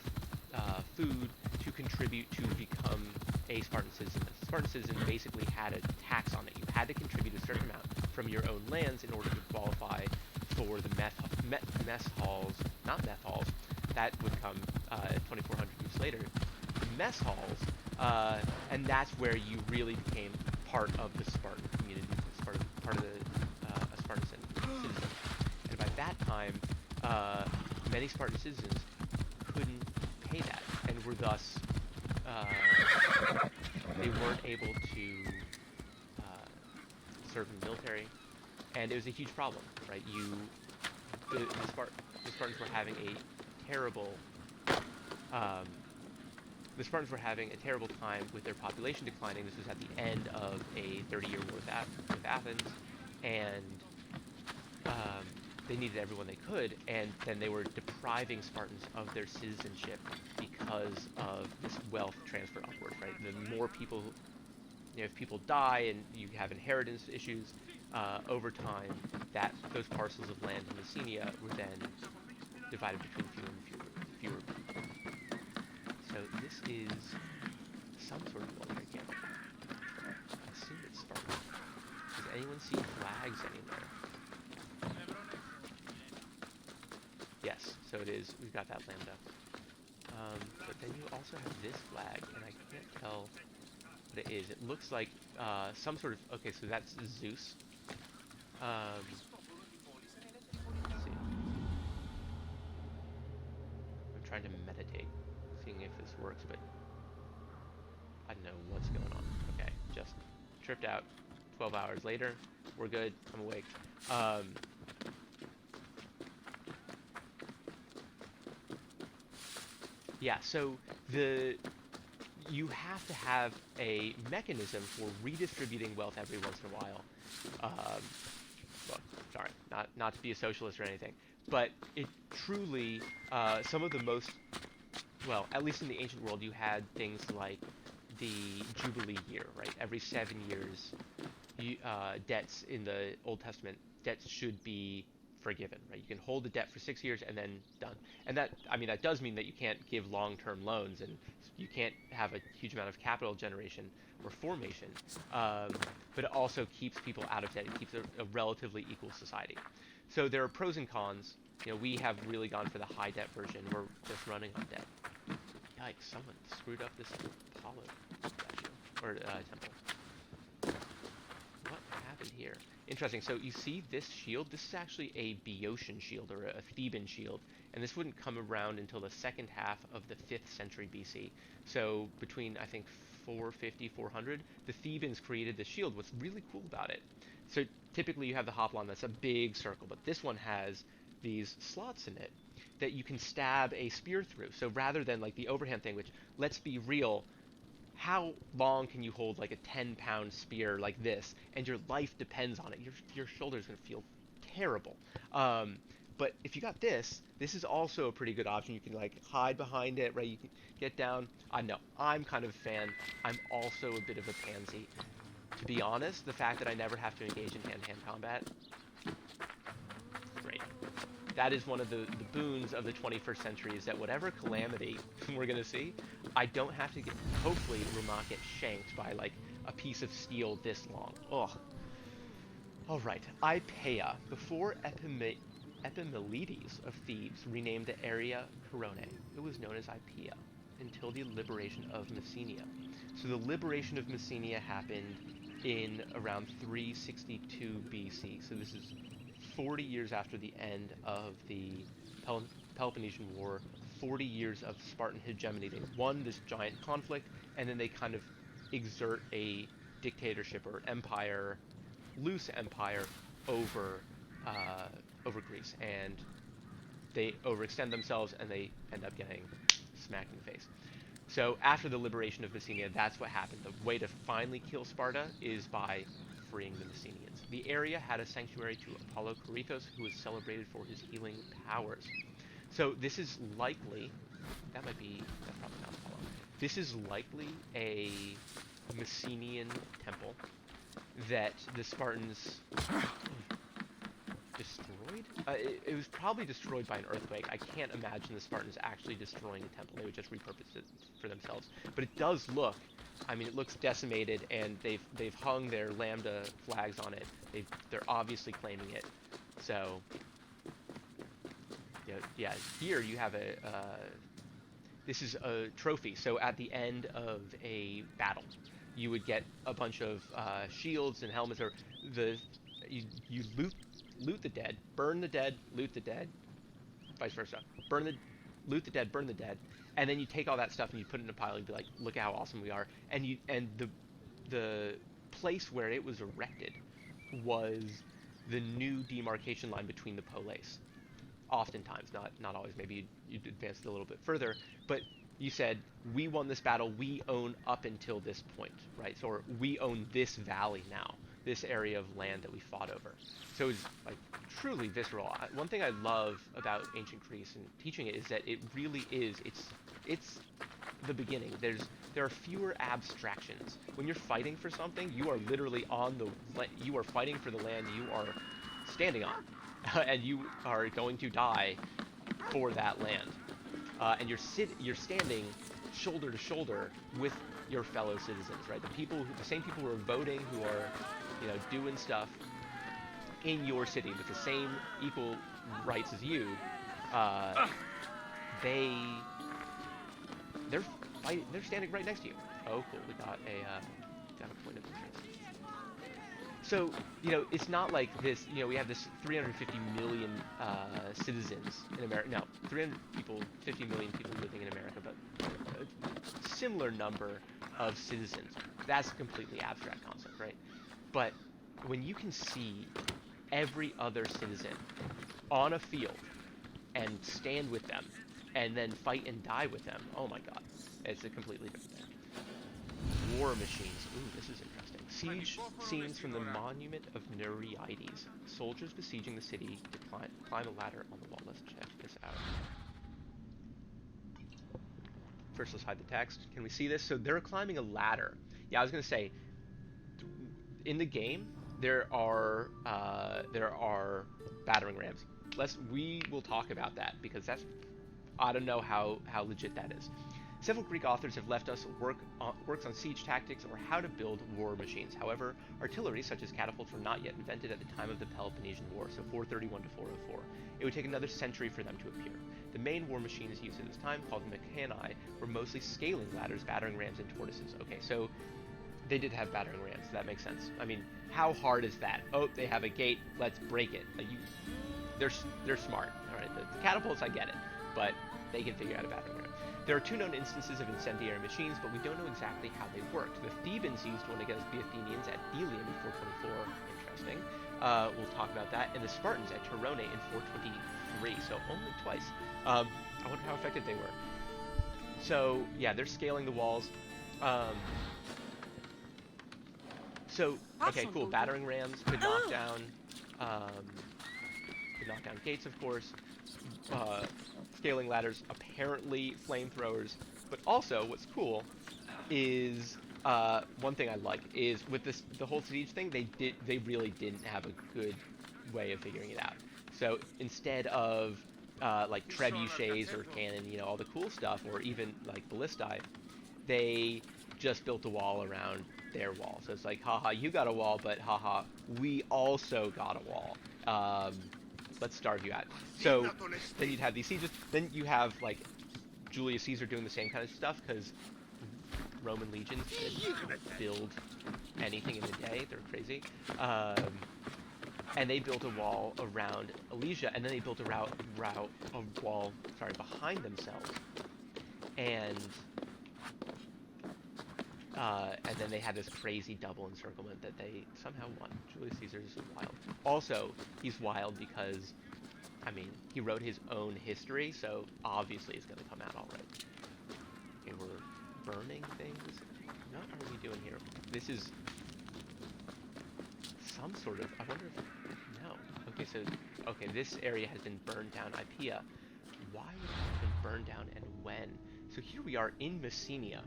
food to contribute to become a Spartan citizen. A Spartan citizen basically had a tax on it. You had to contribute a certain amount from your own lands in order to qualify for the mess halls, not meth halls, That would come 2,400 years later. Mess halls, and that's where you really became part of the Spartan community, part of the a Spartan citizen. And by that time, many Spartan citizens couldn't pay that, and were thus they weren't able to serve in the military, and it was a huge problem, right? The Spartans were having a terrible the Spartans were having a terrible time with their population declining. This was at the end of a 30-year war with Athens, and they needed everyone they could, and then they were depriving Spartans of their citizenship because of this wealth transfer upwards, right? The more people, if people die and you have inheritance issues, over time, those parcels of land in Messenia were then divided between fewer people. So this is some sort of military camp. I assume it's Spartan. Does anyone see flags anywhere? Yes, so it is. We've got that lambda. But then you also have this flag, and I can't tell what it is. It looks like some sort of... Okay, so that's Zeus. Let's see. I'm trying to meditate, seeing if this works, but I don't know what's going on. Okay, just tripped out. 12 hours later, we're good. I'm awake. Yeah, so you have to have a mechanism for redistributing wealth every once in a while. Well, sorry, not to be a socialist or anything, but it truly, some of the most, well, at least in the ancient world, you had things like the Jubilee year, right? Every 7 years, debts in the Old Testament, debts should be forgiven, right? You can hold the debt for 6 years and then done. And that, I mean, that does mean that you can't give long-term loans, and you can't have a huge amount of capital generation or formation, but it also keeps people out of debt. It keeps a relatively equal society. So there are pros and cons. You know, we have really gone for the high debt version. We're just running on debt. Yikes, someone screwed up this Apollo statue, or temple. What happened here? Interesting. So you see this shield? This is actually a Boeotian shield, or a Theban shield, and this wouldn't come around until the second half of the 5th century BC. So between, I think, 450, 400, the Thebans created this shield. What's really cool about it, so typically you have the hoplon that's a big circle, but this one has these slots in it that you can stab a spear through. So rather than like the overhand thing, which, let's be real, how long can you hold like a 10-pound spear like this, and your life depends on it? Your shoulder's going to feel terrible. But if you got this is also a pretty good option. You can like hide behind it, right? You can get down. I know, I'm kind of a fan. I'm also a bit of a pansy. To be honest, the fact that I never have to engage in hand-to-hand combat, great. That is one of the boons of the 21st century, is that whatever calamity we're going to see, I don't have to hopefully will not get shanked by like a piece of steel this long. Ugh. Alright, Ipaea. Before Epimelides of Thebes renamed the area Corone, it was known as Ipaea until the liberation of Messenia. So the liberation of Messenia happened in around 362 BC. So this is 40 years after the end of the Peloponnesian War, 40 years of Spartan hegemony. They won this giant conflict, and then they kind of exert a dictatorship or empire, loose empire, over Greece, and they overextend themselves, and they end up getting smacked in the face. So after the liberation of Messenia, that's what happened. The way to finally kill Sparta is by freeing the Messenians. The area had a sanctuary to Apollo Koritos, who was celebrated for his healing powers. So this is likely, that's probably not Apollo. This is likely a Messenian temple that the Spartans destroyed? It was probably destroyed by an earthquake. I can't imagine the Spartans actually destroying the temple. They would just repurpose it for themselves. But it does look, I mean, it looks decimated, and they've hung their lambda flags on it. They're obviously claiming it. So yeah, here you have a this is a trophy. So at the end of a battle, you would get a bunch of shields and helmets, or you loot the dead, burn the dead, loot the dead, vice versa. Loot the dead, burn the dead, and then you take all that stuff and you put it in a pile and be like, look how awesome we are. And the place where it was erected was the new demarcation line between the polis. Oftentimes, not always. Maybe you'd advance it a little bit further, but you said, we won this battle, we own up until this point, right? So, or we own this valley now, this area of land that we fought over. So it's like truly visceral. One thing I love about ancient Greece and teaching it is that it really is, it's the beginning. There are fewer abstractions. When you're fighting for something, you are literally you are fighting for the land you are standing on. And you are going to die for that land. And you're standing shoulder to shoulder with your fellow citizens, right? The same people who are voting, who are, doing stuff in your city with the same equal rights as you. They're standing right next to you. Oh, cool. We got a point of interest. So, it's not like this, we have this 350 million citizens in America. No, 50 million people living in America, but a similar number of citizens. That's a completely abstract concept, right? But when you can see every other citizen on a field and stand with them and then fight and die with them, oh my god, it's a completely different thing. War machines. Ooh, this is interesting. Siege scenes from the monument of Nereides. Soldiers besieging the city to climb a ladder on the wall. Let's check this out. First, let's hide the text. Can we see this? So they're climbing a ladder. Yeah, I was gonna say, in the game there are battering rams. We will talk about that because I don't know how legit that is. Several Greek authors have left us works on siege tactics or how to build war machines. However, artillery, such as catapults, were not yet invented at the time of the Peloponnesian War, so 431 to 404. It would take another century for them to appear. The main war machines used at this time, called Mechani, were mostly scaling ladders, battering rams, and tortoises. Okay, so they did have battering rams. That makes sense. I mean, how hard is that? Oh, they have a gate. Let's break it. They're smart. All right, the catapults, I get it, but they can figure out a battering ram. There are two known instances of incendiary machines, but we don't know exactly how they worked. The Thebans used one against the Athenians at Delium in 424. Interesting. We'll talk about that. And the Spartans at Torone in 423. So only twice. I wonder how effective they were. So yeah, they're scaling the walls. Okay, cool. Battering rams could knock down gates, of course. Scaling ladders, apparently flamethrowers, but also what's cool is one thing I like is with the whole siege thing, they really didn't have a good way of figuring it out. So instead of like trebuchets or cannon, all the cool stuff, or even like ballistae, they just built a wall around their wall. So it's like, haha, you got a wall, but haha, we also got a wall. Let's starve you out. So then you'd have these sieges. Then you have like Julius Caesar doing the same kind of stuff because Roman legions could build anything in the day. They're crazy. And they built a wall around Alesia, and then they built a wall behind themselves. And then they had this crazy double encirclement that they somehow won. Julius Caesar is wild. Also, he's wild because, I mean, he wrote his own history, so obviously it's going to come out all right. Okay, we're burning things. What are we doing here? This is some sort of, I wonder if, no. Okay, this area has been burned down. Ipaea. Why would it have been burned down and when? So here we are in Messenia.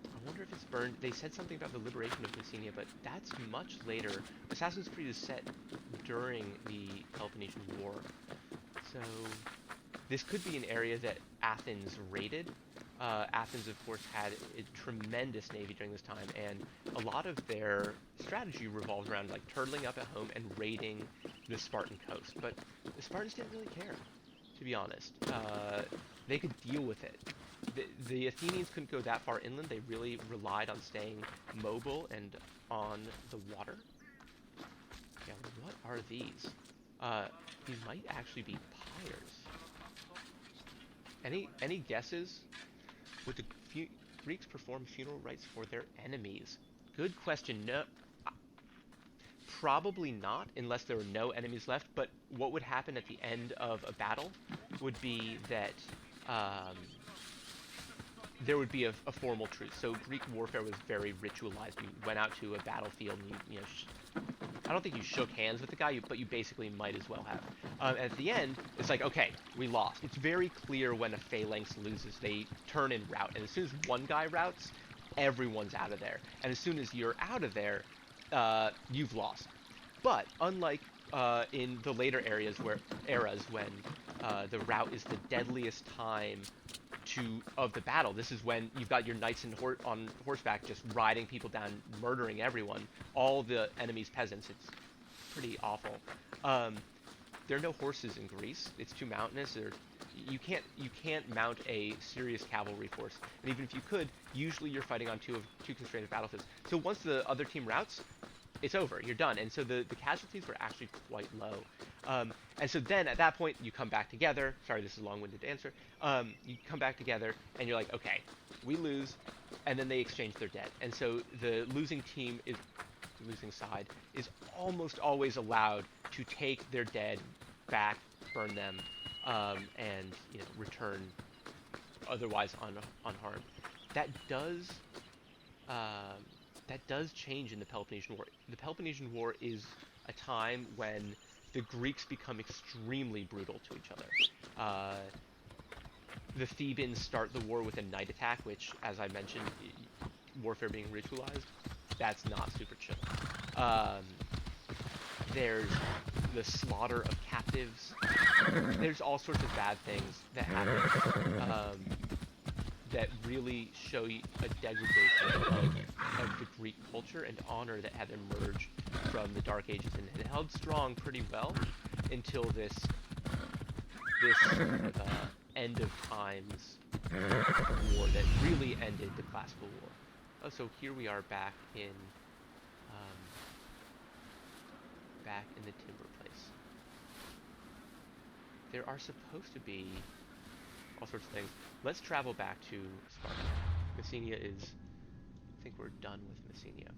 I wonder if it's burned. They said something about the liberation of Messenia, but that's much later. Assassin's Creed is set during the Peloponnesian War. So this could be an area that Athens raided. Athens, of course, had a tremendous navy during this time, and a lot of their strategy revolved around like turtling up at home and raiding the Spartan coast. But the Spartans didn't really care, to be honest. They could deal with it. The Athenians couldn't go that far inland. They really relied on staying mobile and on the water. Yeah, what are these? These might actually be pyres. Any guesses? Would the Greeks perform funeral rites for their enemies? Good question. No, probably not, unless there were no enemies left. But what would happen at the end of a battle would be that there would be a formal truce. So Greek warfare was very ritualized. You went out to a battlefield and you know, I don't think you shook hands with the guy, but you basically might as well have. At the end, it's like, okay, we lost. It's very clear when a phalanx loses. They turn and rout. And as soon as one guy routs, everyone's out of there. And as soon as you're out of there, you've lost. But unlike in the later eras when the rout is the deadliest time of the battle. This is when you've got your knights on horseback just riding people down, murdering everyone, all the enemy's peasants. It's pretty awful. There are no horses in Greece. It's too mountainous. You can't mount a serious cavalry force. And even if you could, usually you're fighting on two constrained battlefields. So once the other team routs, it's over. You're done. And so the casualties were actually quite low. And so then at that point, you come back together. Sorry, this is a long-winded answer. You come back together, and you're like, okay, we lose, and then they exchange their dead. And so the losing side is almost always allowed to take their dead back, burn them, and return otherwise unharmed. That does change in the Peloponnesian War. The Peloponnesian War is a time when the Greeks become extremely brutal to each other. The Thebans start the war with a night attack, which, as I mentioned, warfare being ritualized, that's not super chill. There's the slaughter of captives. There's all sorts of bad things that happen that really show you a degradation of the Greek culture and honor that had emerged from the Dark Ages, and it held strong pretty well until this end of times war that really ended the classical war. Oh, so here we are back in the timber place. There are supposed to be all sorts of things. Let's travel back to Sparta. Messenia is... I think we're done with Messenia.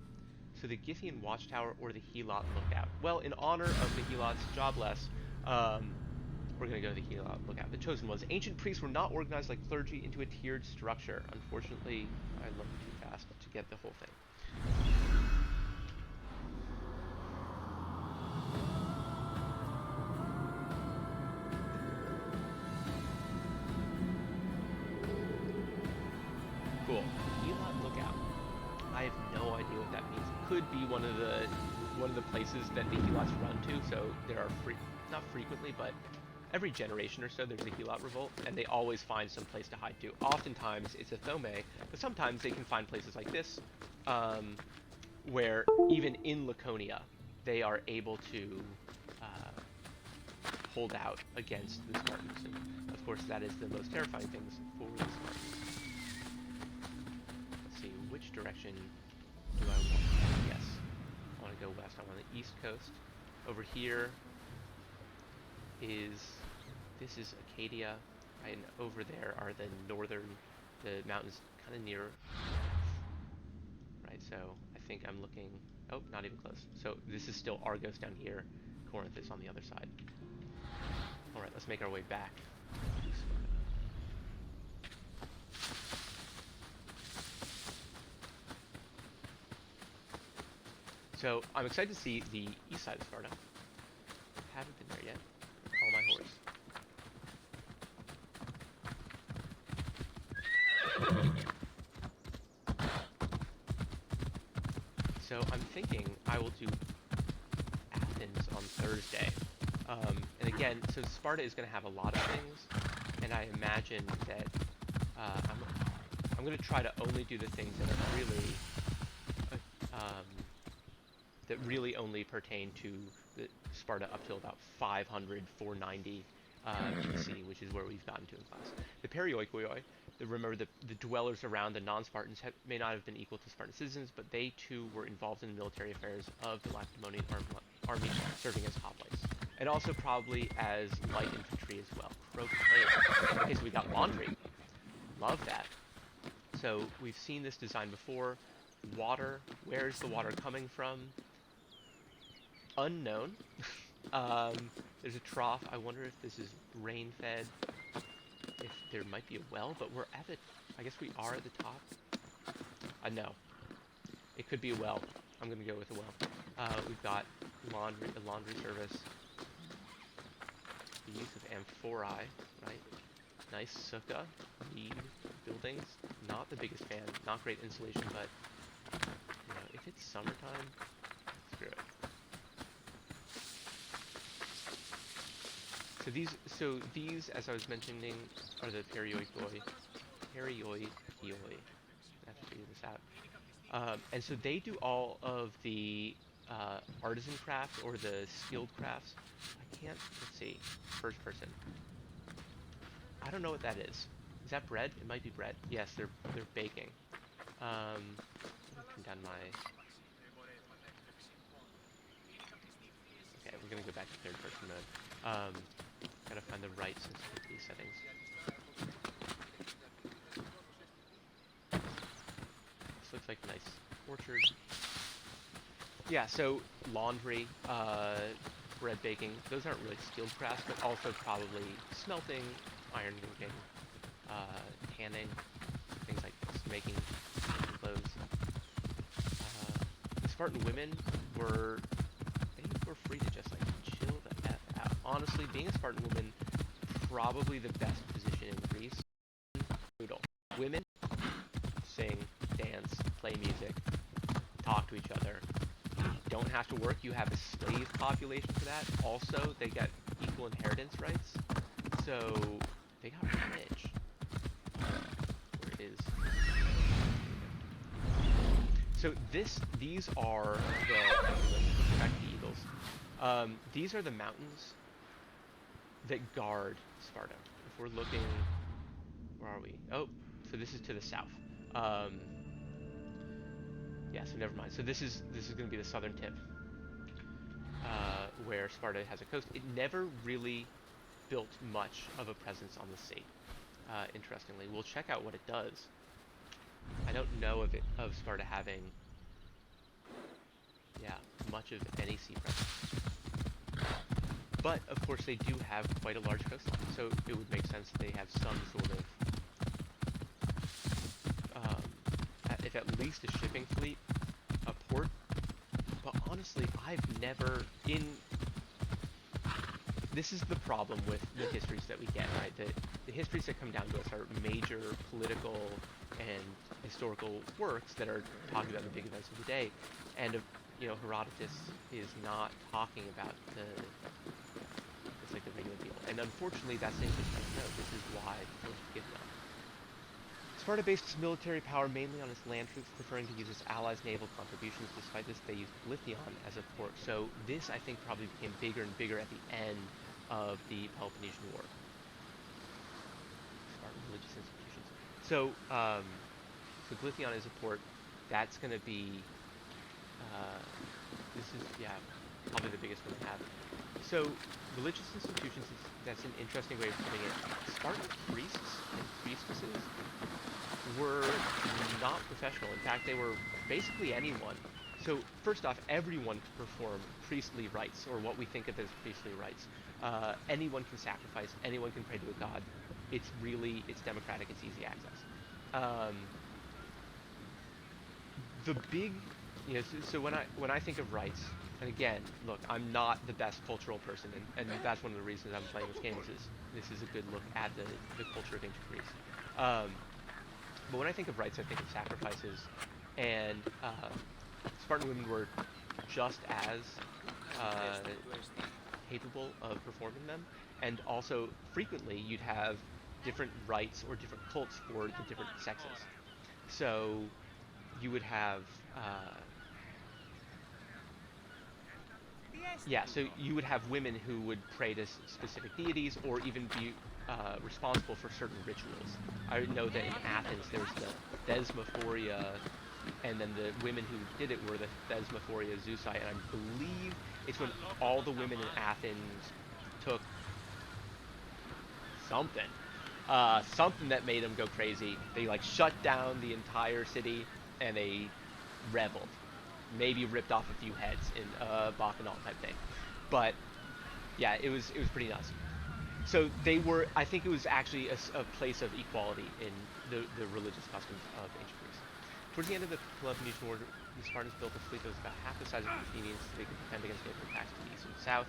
So the Gythian Watchtower or the Helot Lookout? Well, in honor of the Helots jobless, we're going to go to the Helot Lookout. The chosen ones. Ancient priests were not organized like clergy into a tiered structure. Unfortunately, I learned too fast to get the whole thing. Cool. Helot Lookout. I have no idea what that means. It could be one of the places that the Helots run to. So there are not frequently, but every generation or so there's a Helot revolt, and they always find some place to hide to. Oftentimes it's a Thome, but sometimes they can find places like this, where even in Laconia they are able to hold out against the Spartans. And of course that is the most terrifying things for the Spartans. Which direction do I want? Yes, I want to go west. I'm on the east coast. Over here this is Acadia, and over there are the mountains kind of near. Right, so I think I'm looking. Oh, not even close. So this is still Argos down here. Corinth is on the other side. All right, let's make our way back. So I'm excited to see the east side of Sparta. Haven't been there yet. Call my horse. So I'm thinking I will do Athens on Thursday. And again, so Sparta is going to have a lot of things. and I imagine that I'm going to try to only do the things that are really that really only pertain to the Sparta up till about 500, 490 BC, which is where we've gotten to in class. The perioikoi, remember the dwellers around the non-Spartans may not have been equal to Spartan citizens, but they too were involved in the military affairs of the Lacedaemonian army, serving as hoplites. And also probably as light infantry as well. Croquet. Okay, so we got laundry. Love that. So we've seen this design before. Water. Where's the water coming from? Unknown. There's a trough. I wonder if this is rain-fed. If there might be a well, but we're at the... I guess we are at the top. No. It could be a well. I'm going to go with a well. We've got a laundry service. The use of amphorae, right? Nice sukkah, reed buildings. Not the biggest fan. Not great insulation, but you know, if it's summertime, screw it. So these, as I was mentioning, are the perioikoi. Perioikoi. I have to figure this out. And so they do all of the artisan craft or the skilled crafts. I can't. Let's see. First person. I don't know what that is. Is that bread? It might be bread. Yes, they're baking. Let me turn down my... Okay, we're gonna go back to third person mode. Gotta find the right sensitivity settings. This looks like a nice orchard. Yeah, so laundry, bread baking, those aren't really skilled crafts, but also probably smelting, iron making, tanning, things like this, making clothes. The Spartan women were free to just like chill the F out. Honestly, being a Spartan woman, probably the best position in Greece. Brutal. Women sing, dance, play music, talk to each other. You don't have to work. You have a slave population for that. Also, they get equal inheritance rights. So they got rich. Where it is. So these are the eagles. These are the mountains that guard Sparta. If we're looking, where are we? Oh, so this is to the south. Yeah, so never mind. So this is going to be the southern tip, where Sparta has a coast. It never really built much of a presence on the sea. Interestingly, we'll check out what it does. I don't know of Sparta having, much of any sea presence. But of course, they do have quite a large coastline, so it would make sense that they have some sort of, if at least a shipping fleet, a port. But honestly, I've never this is the problem with the histories that we get, right? The histories that come down to us are major political and historical works that are talking about the big events of the day, and Herodotus is not talking about it's like the regular deal. And unfortunately, that's interesting to know. This is why people forget that. Sparta based its military power mainly on its land troops, preferring to use its allies' naval contributions. Despite this, they used Lithion as a port. So this, I think, probably became bigger and bigger at the end of the Peloponnesian War. Spartan religious institutions. So, so Lithion is a port. That's going to be, this is, probably the biggest one we have. So, religious institutions, that's an interesting way of putting it. Spartan priests and priestesses were not professional. In fact, they were basically anyone. So, first off, everyone can perform priestly rites, or what we think of as priestly rites. Anyone can sacrifice, anyone can pray to a god. It's democratic, it's easy access. The big, so when I think of rites, and again, look, I'm not the best cultural person, and that's one of the reasons I'm playing this game. This is a good look at the culture of ancient Greece. But when I think of rites, I think of sacrifices, and Spartan women were just as capable of performing them, and also frequently you'd have different rites or different cults for the different sexes. So you would have, so you would have women who would pray to specific deities or even be responsible for certain rituals. I know that in Athens there's the Thesmophoria, and then the women who did it were the Thesmophoria Zeusai, and I believe it's when all the women in Athens took something that made them go crazy. They like shut down the entire city and they reveled. Maybe ripped off a few heads in Bacchanal type thing, but yeah, it was pretty nuts. So they were. I think it was actually a place of equality in the religious customs of ancient Greece. Towards the end of the Peloponnesian War, the Spartans built a fleet that was about half the size of the Athenians, so they could defend against naval attacks to the east and south.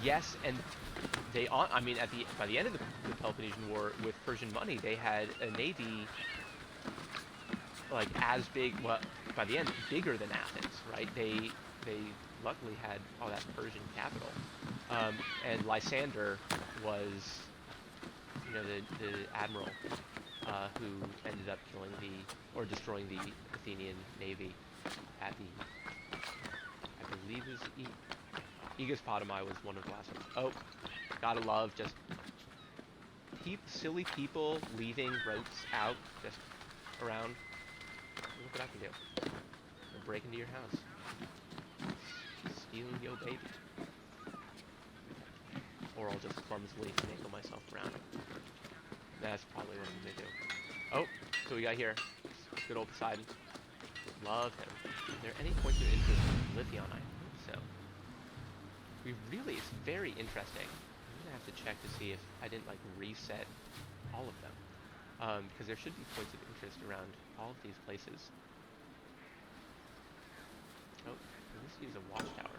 Yes, and they. I mean, by the end of the Peloponnesian War, with Persian money, they had a navy like as big. Well, by the end, bigger than Athens, right? They luckily had all that Persian capital, and Lysander was, the admiral who ended up killing destroying the Athenian navy at the, I believe it was Aegis-Potami was one of the last ones. Oh, gotta love just silly people leaving ropes out just around. Look what I can do. I'll break into your house. Stealing your baby. Or I'll just clumsily finagle myself around. That's probably what I'm gonna do. Oh, so we got here. Good old Poseidon. Love him. Are there any points of interest in Lithion? I think so. It's very interesting. I'm gonna have to check to see if I didn't like reset all of them. Because there should be points of interest around all of these places. Oh, let's use a watchtower.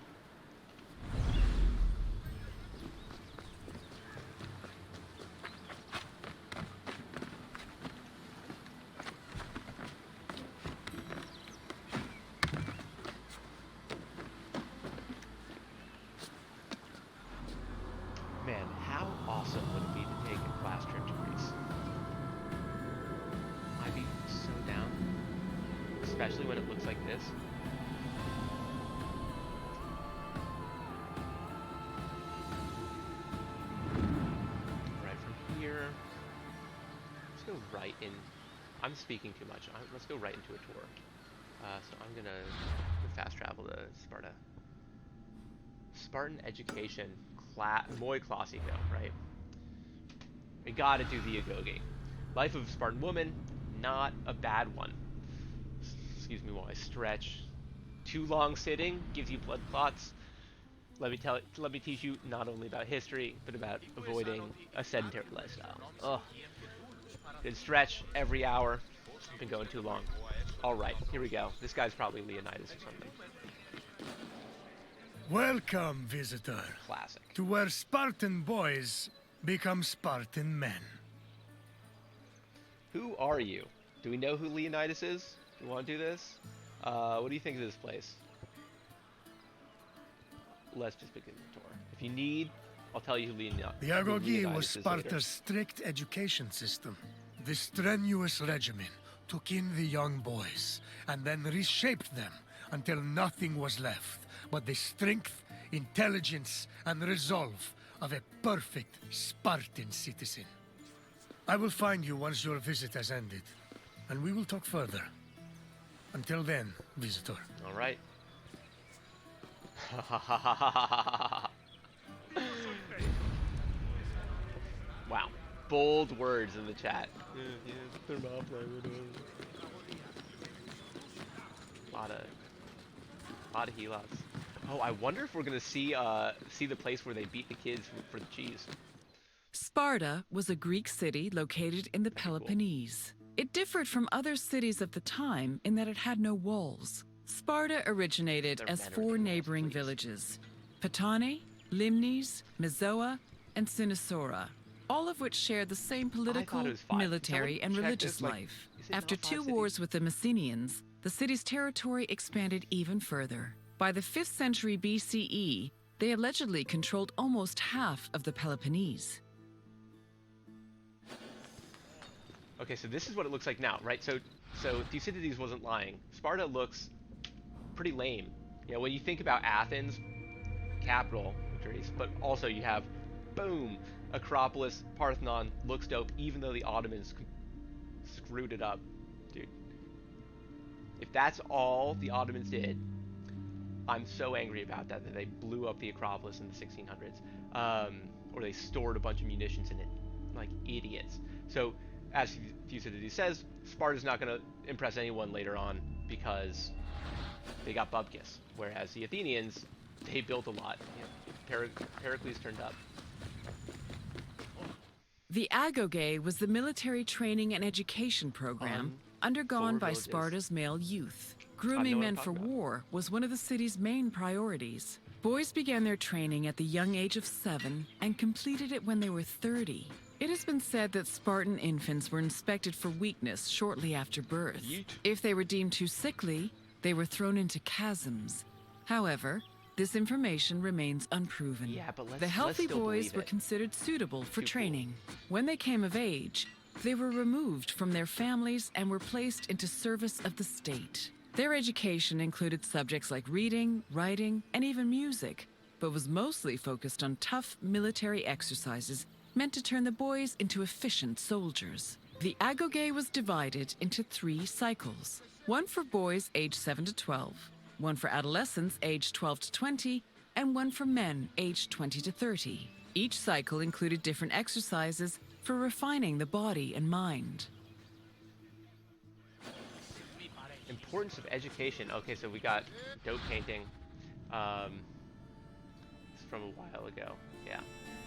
Man, how awesome would it be to take a class trip to Greece? I'd be so down. Especially when it looks like this. Right from here. Let's go right in. I'm speaking too much. Let's go right into a tour. So I'm gonna fast travel to Sparta. Spartan education. Muy classico, right? We gotta do the Agoge. Life of a Spartan woman, not a bad one. Excuse me while I stretch. Too long sitting gives you blood clots. Let me teach you not only about history, but about avoiding a sedentary lifestyle. Ugh. Good stretch every hour. Been going too long. Alright, here we go. This guy's probably Leonidas or something. Welcome, visitor. Classic. To where Spartan boys become Spartan men. Who are you? Do we know who Leonidas is? Do you want to do this? What do you think of this place? Let's just begin the tour. If you need, I'll tell you who Leonidas is. The Agoge was Sparta's strict education system. The strenuous regimen took in the young boys and then reshaped them until nothing was left but the strength, intelligence, and resolve of a perfect Spartan citizen. I will find you once your visit has ended, and we will talk further. Until then, visitor. All right. Wow. Bold words in the chat. A lot of helots. Oh, I wonder if we're gonna see the place where they beat the kids for the cheese. Sparta was a Greek city located in the Peloponnese. It differed from other cities of the time in that it had no walls. Sparta originated as 4 neighboring villages: Patane, Limnes, Mizoa, and Cynosura, all of which shared the same political, military, and religious life. After 2 wars with the Messenians, the city's territory expanded even further. By the 5th century BCE, they allegedly controlled almost half of the Peloponnese. Okay, so this is what it looks like now, right? So Thucydides wasn't lying. Sparta looks pretty lame. You know, when you think about Athens, capital, Greece, but also you have, boom, Acropolis, Parthenon, looks dope, even though the Ottomans screwed it up. Dude, if that's all the Ottomans did, I'm so angry about that they blew up the Acropolis in the 1600s, or they stored a bunch of munitions in it, like idiots. So, as Thucydides says, Sparta's not going to impress anyone later on because they got bupkis, whereas the Athenians, they built a lot. You know, Pericles turned up. The Agoge was the military training and education program undergone by villages. Sparta's male youth. Grooming men for war was one of the city's main priorities. Boys began their training at the young age of 7 and completed it when they were 30. It has been said that Spartan infants were inspected for weakness shortly after birth. If they were deemed too sickly, they were thrown into chasms. However, this information remains unproven. Yeah, but the healthy still boys were it. considered suitable for Too training. When they came of age, they were removed from their families and were placed into service of the state. Their education included subjects like reading, writing, and even music, but was mostly focused on tough military exercises meant to turn the boys into efficient soldiers. The Agoge was divided into 3 cycles, one for boys aged 7 to 12, one for adolescents aged 12 to 20, and one for men aged 20 to 30. Each cycle included different exercises for refining the body and mind. Importance of education. Okay, so we got dope painting. It's from a while ago. Yeah.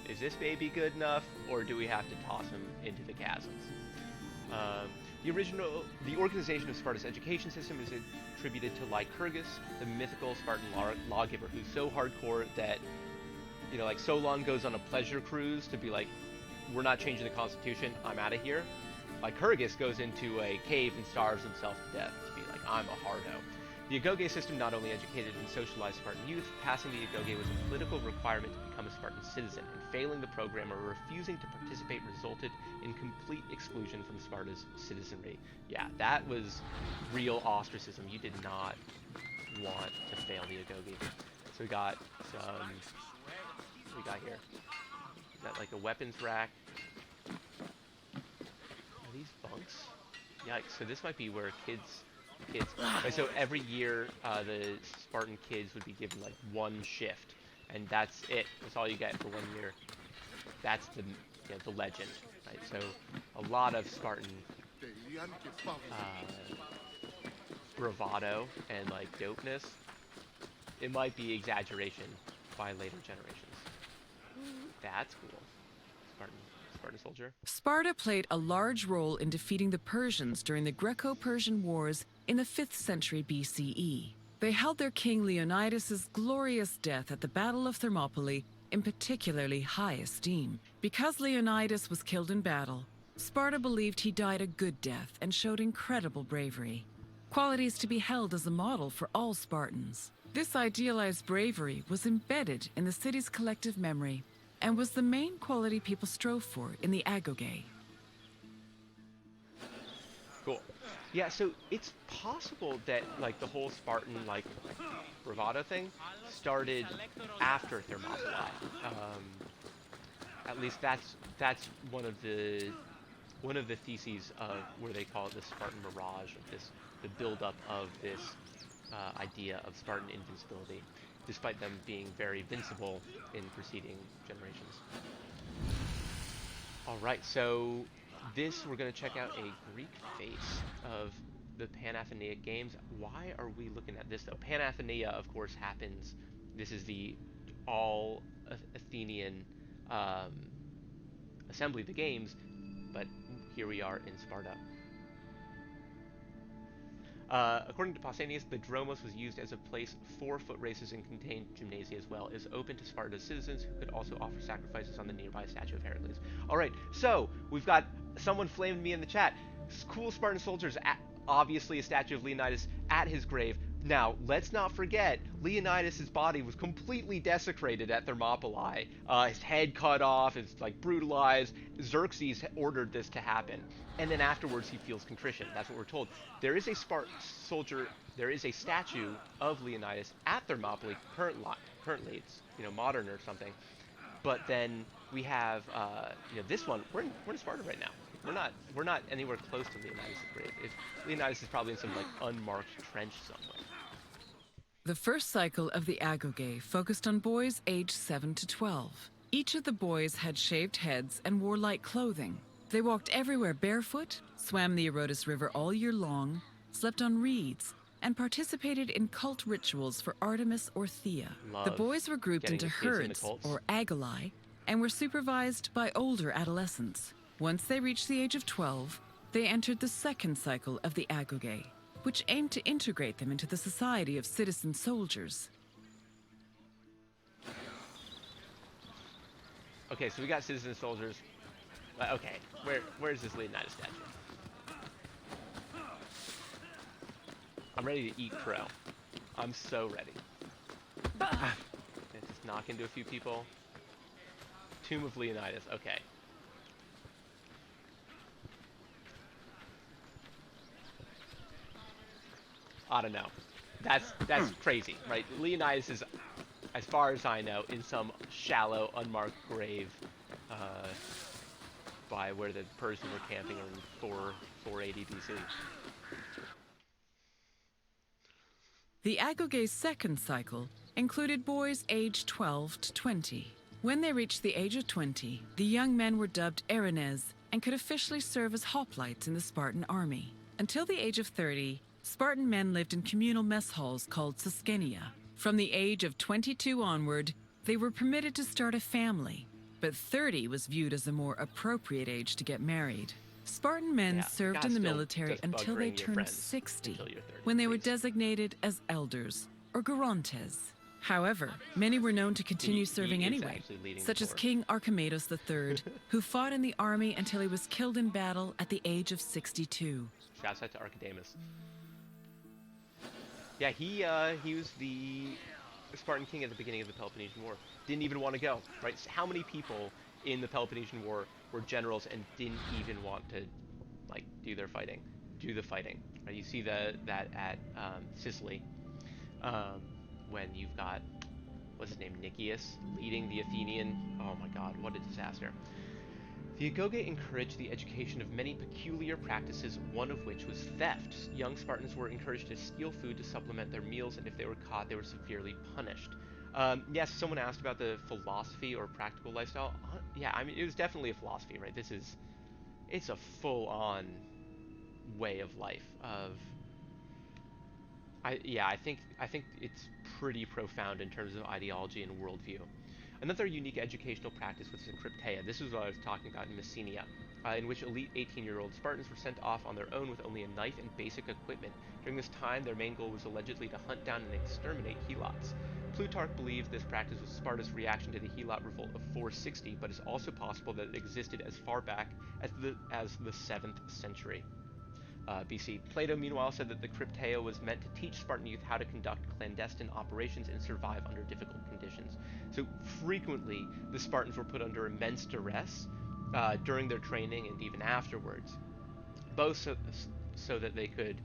Is this baby good enough, or do we have to toss him into the chasms? The organization of Sparta's education system is attributed to Lycurgus, the mythical Spartan lawgiver, who's so hardcore that, you know, like Solon goes on a pleasure cruise to be like, we're not changing the constitution, I'm out of here. Lycurgus goes into a cave and starves himself to death to be like, I'm a hardo. The Agoge system not only educated and socialized Spartan youth, passing the Agoge was a political requirement to become a Spartan citizen, and failing the program or refusing to participate resulted in complete exclusion from Sparta's citizenry. Yeah, that was real ostracism. You did not want to fail the Agoge. So we got some... What we got here? Is that like a weapons rack? Are these bunks? Yikes, so this might be where kids... Right, so every year, the Spartan kids would be given like 1 shift, and that's it. That's all you get for 1 year. That's the legend, right? So a lot of Spartan bravado and like dopeness. It might be exaggeration by later generations. That's cool. Spartan soldier. Sparta played a large role in defeating the Persians during the Greco-Persian Wars in the 5th century BCE. They held their king Leonidas' glorious death at the Battle of Thermopylae in particularly high esteem. Because Leonidas was killed in battle, Sparta believed he died a good death and showed incredible bravery, qualities to be held as a model for all Spartans. This idealized bravery was embedded in the city's collective memory and was the main quality people strove for in the Agoge. Cool. Yeah, so it's possible that like the whole Spartan like bravado thing started after Thermopylae. At least that's one of the theses of where they call it the Spartan mirage, of the buildup of this idea of Spartan invincibility, despite them being very vincible in preceding generations. Alright, so we're going to check out a Greek face of the Panathenaic Games. Why are we looking at this though? Panathenaea, of course, happens. This is the all Athenian assembly of the games, but here we are in Sparta. According to Pausanias, the Dromos was used as a place for foot races and contained gymnasia as well. It is open to Sparta's citizens who could also offer sacrifices on the nearby statue of Heracles. Alright, so we've got someone flamed me in the chat. Cool Spartan soldiers, obviously a statue of Leonidas at his grave. Now, let's not forget, Leonidas' body was completely desecrated at Thermopylae. His head cut off, his like brutalized. Xerxes ordered this to happen, and then afterwards he feels contrition. That's what we're told. There is a Spartan soldier. There is a statue of Leonidas at Thermopylae currently. It's modern or something. But then we have this one. We're in Sparta right now. We're not anywhere close to Leonidas' grave. Leonidas is probably in some like unmarked trench somewhere. The first cycle of the Agoge focused on boys aged 7 to 12. Each of the boys had shaved heads and wore light clothing. They walked everywhere barefoot, swam the Eurotas River all year long, slept on reeds, and participated in cult rituals for Artemis or Thea. The boys were grouped into herds, or Agoge, and were supervised by older adolescents. Once they reached the age of 12, they entered the second cycle of the Agoge, which aimed to integrate them into the society of citizen soldiers. Okay, so we got citizen soldiers. Okay, where's this Leonidas statue? I'm ready to eat crow. I'm so ready. Just knock into a few people. Tomb of Leonidas. Okay. I don't know. That's crazy, right? Leonidas is, as far as I know, in some shallow, unmarked grave by where the Persians were camping in 480 BC. The Agoge's second cycle included boys aged 12 to 20. When they reached the age of 20, the young men were dubbed Erinyes and could officially serve as hoplites in the Spartan army. Until the age of 30, Spartan men lived in communal mess halls called Sesquenia. From the age of 22 onward, they were permitted to start a family, but 30 was viewed as a more appropriate age to get married. Spartan men served in the military until they turned 60, when they were designated as elders, or gerontes. However, many were known to continue serving anyway, such as King Archimedes III, who fought in the army until he was killed in battle at the age of 62. Shouts out to Archidamus. Yeah, he was the Spartan king at the beginning of the Peloponnesian War. Didn't even want to go, right? So how many people in the Peloponnesian War were generals and didn't even want to, like, do the fighting? Right? You see that at Sicily, when you've got, what's his name, Nicias, leading the Athenian. Oh my God, what a disaster. The Agoge encouraged the education of many peculiar practices, one of which was theft. Young Spartans were encouraged to steal food to supplement their meals, and if they were caught, they were severely punished. Yes, someone asked about the philosophy or practical lifestyle. Yeah, I mean, it was definitely a philosophy, right? It's a full-on way of life. I think it's pretty profound in terms of ideology and worldview. Another unique educational practice was the crypteia. This is what I was talking about in Messenia, in which elite 18-year-old Spartans were sent off on their own with only a knife and basic equipment. During this time, their main goal was allegedly to hunt down and exterminate helots. Plutarch believes this practice was Sparta's reaction to the helot revolt of 460, but it's also possible that it existed as far back as the 7th century. BC. Plato, meanwhile, said that the crypteia was meant to teach Spartan youth how to conduct clandestine operations and survive under difficult conditions. So frequently, the Spartans were put under immense duress during their training and even afterwards, both so that they could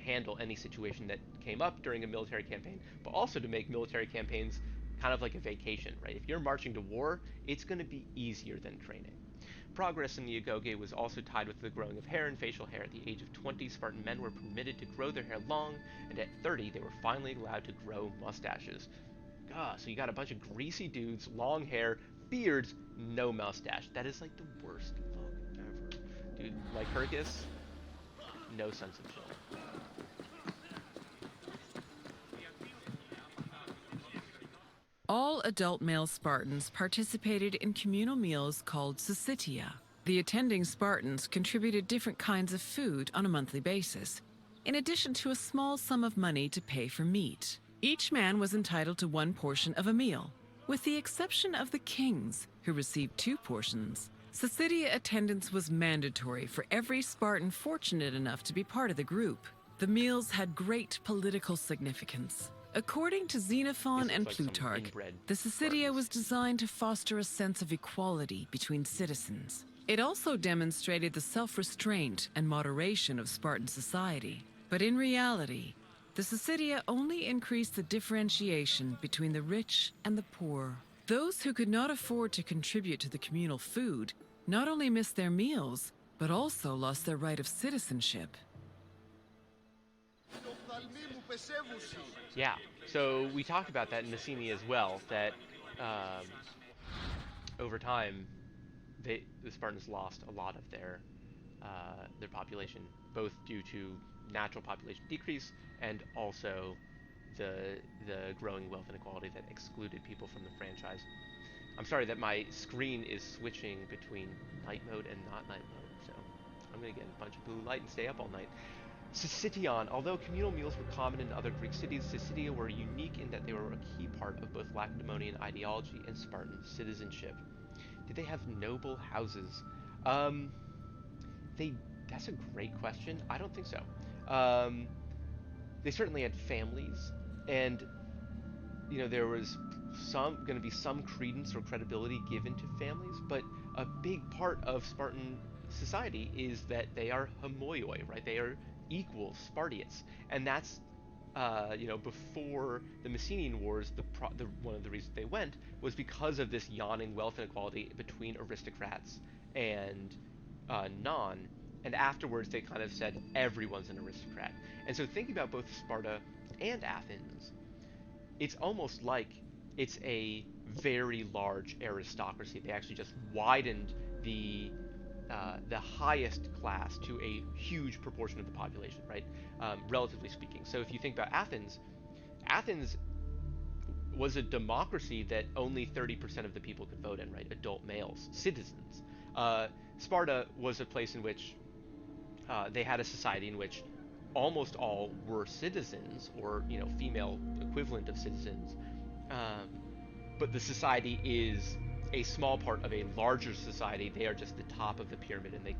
handle any situation that came up during a military campaign, but also to make military campaigns kind of like a vacation, right? If you're marching to war, it's going to be easier than training. Progress in the Agoge was also tied with the growing of hair and facial hair. At the age of 20, Spartan men were permitted to grow their hair long, and at 30, they were finally allowed to grow mustaches. So you got a bunch of greasy dudes, long hair, beards, no mustache. That is like the worst look ever. Dude, like Hercus, no sense of chill. All adult male Spartans participated in communal meals called syssitia. The attending Spartans contributed different kinds of food on a monthly basis, in addition to a small sum of money to pay for meat. Each man was entitled to one portion of a meal, with the exception of the kings, who received 2 portions. Syssitia attendance was mandatory for every Spartan fortunate enough to be part of the group. The meals had great political significance. According to Xenophon This and looks like some Plutarch, inbred the Syssitia Spartans. was designed to foster a sense of equality between citizens. It also demonstrated the self-restraint and moderation of Spartan society. But in reality, the Syssitia only increased the differentiation between the rich and the poor. Those who could not afford to contribute to the communal food not only missed their meals, but also lost their right of citizenship. Yeah, so we talked about that in Messenia as well, that over time, the Spartans lost a lot of their population, both due to natural population decrease and also the growing wealth inequality that excluded people from the franchise. I'm sorry that my screen is switching between night mode and not night mode, so I'm going to get a bunch of blue light and stay up all night. Syssition. Although communal meals were common in other Greek cities, Syssitia were unique in that they were a key part of both Lacedaemonian ideology and Spartan citizenship. Did they have noble houses? That's a great question. I don't think so. They certainly had families, and there was going to be some credence or credibility given to families, but a big part of Spartan society is that they are homoioi, right? They are equals, Spartiates, and that's before the Messenian Wars, one of the reasons they went was because of this yawning wealth inequality between aristocrats and non. And afterwards, they kind of said everyone's an aristocrat. And so, thinking about both Sparta and Athens, it's almost like it's a very large aristocracy. They actually just widened the highest class to a huge proportion of the population, right? Relatively speaking. So if you think about Athens, Athens was a democracy that only 30% of the people could vote in, right? Adult males, citizens. Sparta was a place in which they had a society in which almost all were citizens, or female equivalent of citizens, but the society is a small part of a larger society. They are just the top of the pyramid, and they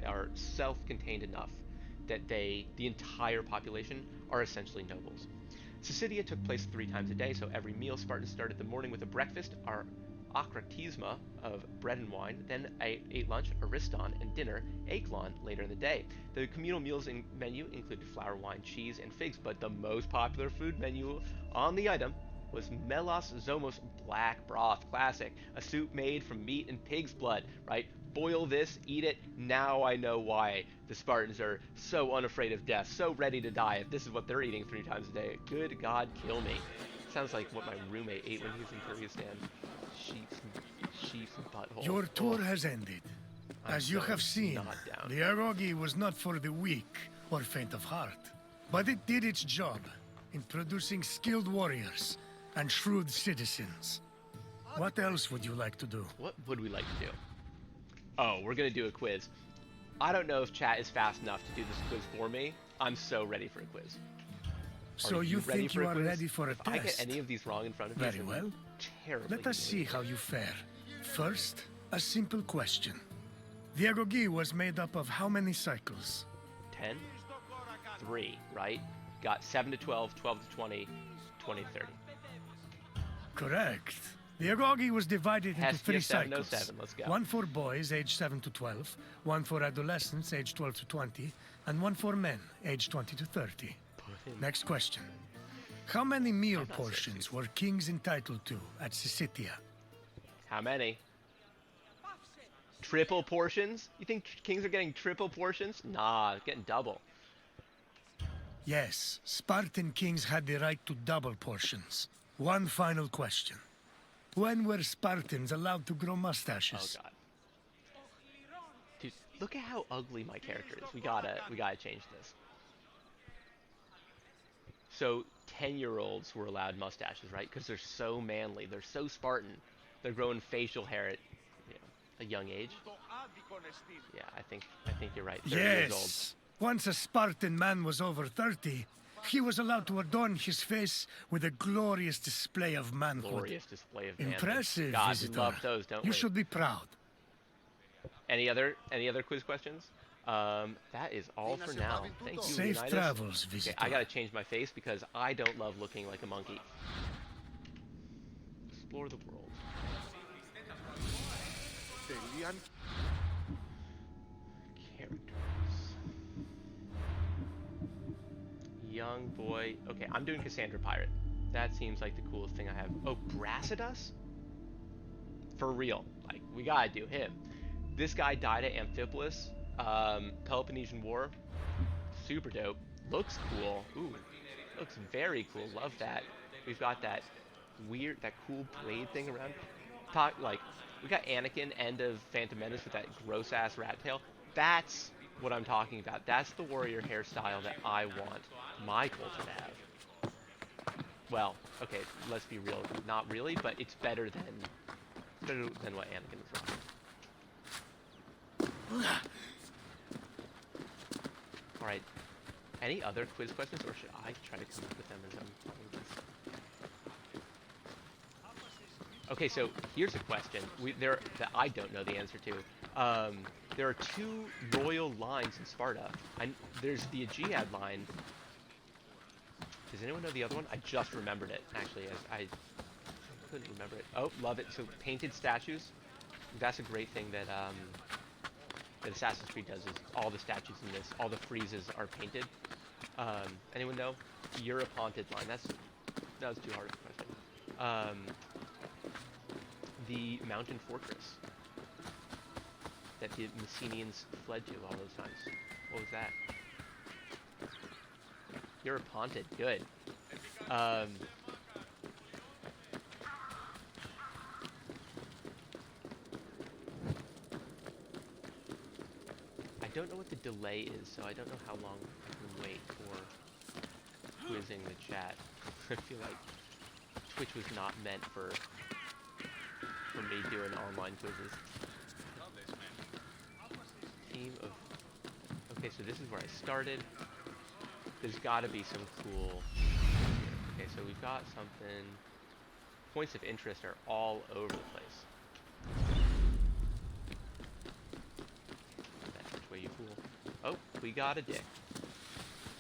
are self-contained enough that the entire population are essentially nobles. Syssitia took place 3 times a day, so every meal Spartans started the morning with a breakfast, or akratisma, of bread and wine, then ate lunch, ariston, and dinner, aklon, later in the day. The communal meals menu included flour, wine, cheese, and figs, but the most popular food menu on the item was melos zomos, black broth, classic, a soup made from meat and pig's blood, right? Boil this, eat it. Now I know why the Spartans are so unafraid of death, so ready to die if this is what they're eating 3 times a day. Good God, kill me. Sounds like what my roommate ate when he was in Kyrgyzstan. Sheep's butthole. Your tour has ended. As you have seen, the Agoge was not for the weak or faint of heart, but it did its job in producing skilled warriors and shrewd citizens. What else would you like to do? What would we like to do? Oh, we're gonna do a quiz. I don't know if chat is fast enough to do this quiz for me. I'm so ready for a quiz. So you think you are ready for a test? test? If I get any of these wrong in front of me, very well. Terribly. Let us see how you fare. First, a simple question. The Agoge was made up of how many cycles? 10? 3, right? Got 7 to 12, 12 to 20, 20 to 30. Correct. The Agoge was divided into 3 cycles. 707, let's go. One for boys aged 7 to 12, one for adolescents aged 12 to 20, and one for men aged 20 to 30. Next question. How many meal portions were kings entitled to at Syssitia? How many? Triple portions? You think kings are getting triple portions? Nah, getting double. Yes, Spartan kings had the right to double portions. One final question. When were Spartans allowed to grow mustaches? Oh god. Dude, look at how ugly my character is. We gotta change this. So 10-year-olds were allowed mustaches, right? Because they're so manly, they're so Spartan. They're growing facial hair at a young age. Yeah, I think you're right. 30 years old. Once a Spartan man was over 30, he was allowed to adorn his face with a glorious display of manhood. Glorious display of manhood. Impressive, God, visitor. we love those, don't we? You should be proud. Any other quiz questions? That is all for now. Thank you, Safe Leonidas. travels, Okay, visitor. I gotta change my face because I don't love looking like a monkey. Explore the world. Characters. Young boy. Okay, I'm doing Cassandra Pirate. That seems like the coolest thing I have. Oh, Brasidas? For real. Like, we gotta do him. This guy died at Amphipolis. Peloponnesian War. Super dope. Looks cool. Ooh. Looks very cool. Love that. We've got that weird, that cool blade thing around. We got Anakin, end of Phantom Menace with that gross-ass rat tail. That's what I'm talking about. That's the warrior hairstyle that I want my culture to have. Well, okay, let's be real. Not really, but it's better than what Anakin is rocking. Alright. Any other quiz questions, or should I try to come up with them as I'm talking this? Okay, so here's a question that I don't know the answer to. There are two royal lines in Sparta. There's the Aegead line. Does anyone know the other one? I just remembered it, actually. I couldn't remember it. Oh, love it. So painted statues. That's a great thing that Assassin's Creed does, is all the statues in this, all the friezes are painted. Anyone know? Europonted line. That was too hard of a question. The mountain fortress that the Messenians fled to all those times. What was that? Europonted. Good. I don't know what the delay is, so I don't know how long I can wait for quizzing the chat. I feel like Twitch was not meant for me doing online quizzes. Team of... Okay, so this is where I started. There's gotta be some cool... Okay, so we've got something... Points of interest are all over the place. That's which way you fool. Oh, we got a dick.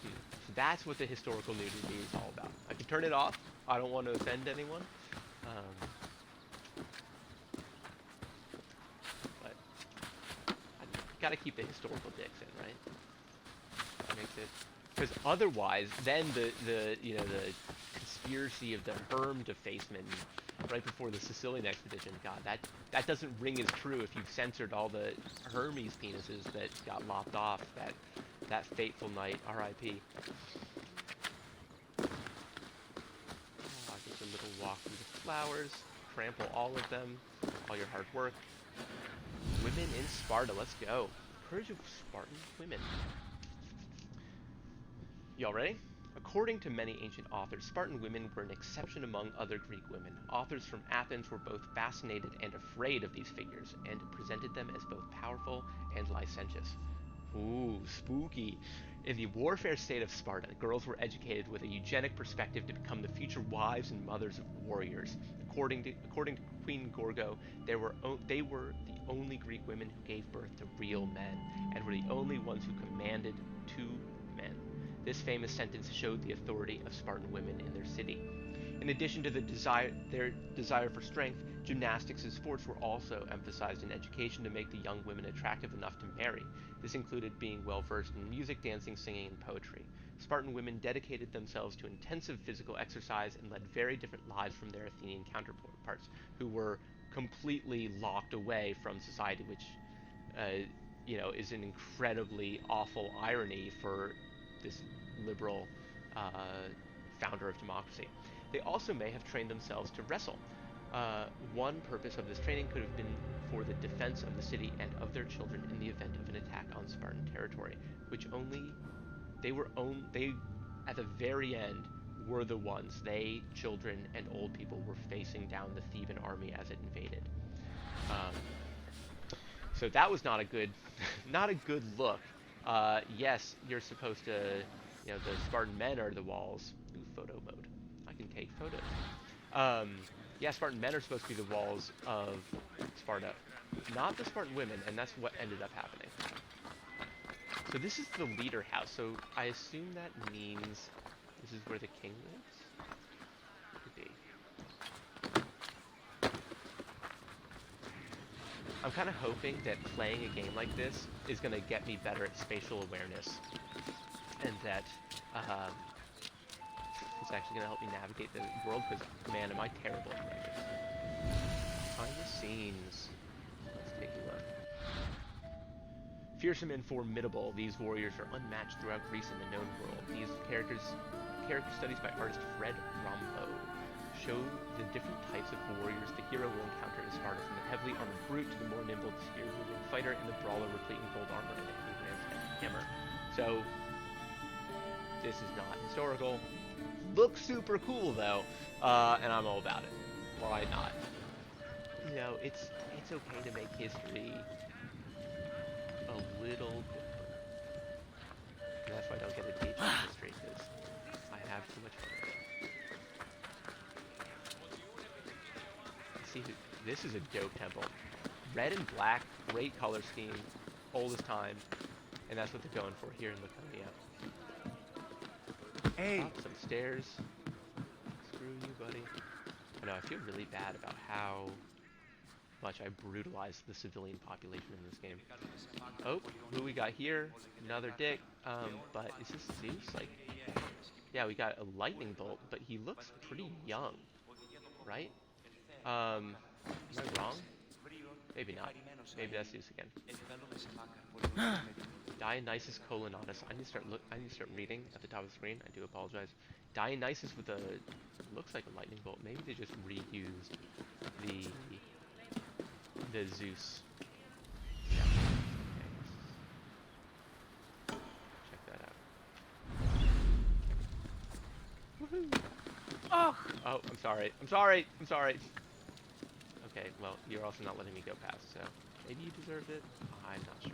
So that's what the historical nudity is all about. I can turn it off. I don't want to offend anyone. But I gotta keep the historical dicks in, right? That makes it... Because otherwise, then the conspiracy of the Herm defacement right before the Sicilian expedition, God, that doesn't ring as true if you've censored all the Hermes penises that got lopped off that fateful night. R.I.P. Oh, just a little walk through the flowers, trample all of them, all your hard work. Women in Sparta, let's go. Courage of Spartan women. Y'all ready? According to many ancient authors, Spartan women were an exception among other Greek women. Authors from Athens were both fascinated and afraid of these figures, and presented them as both powerful and licentious. Ooh, spooky. In the warfare state of Sparta, girls were educated with a eugenic perspective to become the future wives and mothers of warriors. According to Queen Gorgo, they were the only Greek women who gave birth to real men, and were the only ones who commanded 2 men. This famous sentence showed the authority of Spartan women in their city. In addition to their desire for strength, gymnastics and sports were also emphasized in education to make the young women attractive enough to marry. This included being well versed in music, dancing, singing, and poetry. Spartan women dedicated themselves to intensive physical exercise and led very different lives from their Athenian counterparts, who were completely locked away from society, which is an incredibly awful irony for this liberal founder of democracy. They also may have trained themselves to wrestle. One purpose of this training could have been for the defense of the city and of their children in the event of an attack on Spartan territory, which they at the very end were the ones, they, children, and old people, were facing down the Theban army as it invaded. So that was not a good look. Yes, you're supposed to, the Spartan men are the walls. Ooh, photo mode. I can take photos. Yeah, Spartan men are supposed to be the walls of Sparta, not the Spartan women, and that's what ended up happening. So this is the leader house. So I assume that means this is where the king lives? Could be. I'm kind of hoping that playing a game like this is going to get me better at spatial awareness. And that it's actually going to help me navigate the world, because, man, am I terrible at this. Behind the scenes. Let's take a look. Fearsome and formidable, these warriors are unmatched throughout Greece and the known world. These character studies by artist Fred Rombo show the different types of warriors the hero will encounter in Sparta, from the heavily armored brute to the more nimble spear-wielding fighter and the brawler replete in gold armor and a heavy ram's hammer. So, this is not historical. Looks super cool though, and I'm all about it. Why not? You know, it's okay to make history a little different. And that's why I don't get to teach history, because I have too much fun with it. See, this is a dope temple. Red and black, great color scheme, old as time, and that's what they're going for here in Laconia. Hey! Up some stairs. Screw you, buddy. I know, I feel really bad about how much I brutalized the civilian population in this game. Oh, who we got here? Another dick. But is this Zeus? Like, yeah, we got a lightning bolt, but he looks pretty young, right? Am I wrong? Maybe not. Maybe that's Zeus again. Dionysus Colonatus. I need to start reading at the top of the screen. I do apologize. Dionysus with a looks like a lightning bolt. Maybe they just reused the Zeus. Yeah. Okay. Check that out. Woohoo! Oh, I'm sorry. Okay, well, you're also not letting me go past, so maybe you deserve it? I'm not sure.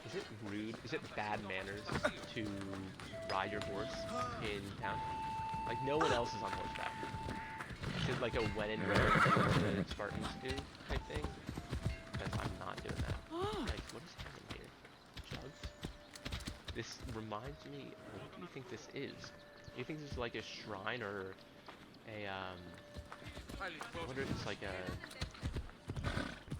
Is it rude? Is it bad manners to ride your horse in town? Like, no one else is on horseback. Is it like a when and where the Spartans do type thing? Because I'm not doing that. Like, what is happening here? Jugs? This reminds me, what do you think this is? Do you think this is like a shrine or a, I wonder if it's like a,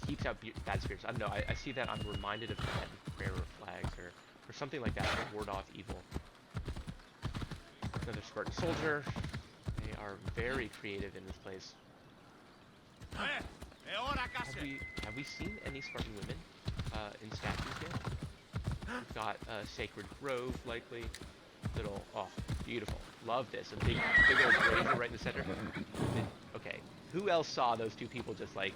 keeps out bad spirits. I don't know, I see that, I'm reminded of that prayer flags or something like that to ward off evil. Another Spartan soldier. They are very creative in this place. Have we seen any Spartan women in statues yet? We've got a sacred grove, likely. Little, oh, beautiful. Love this. A big old brazier right in the center. Okay, who else saw those two people just like,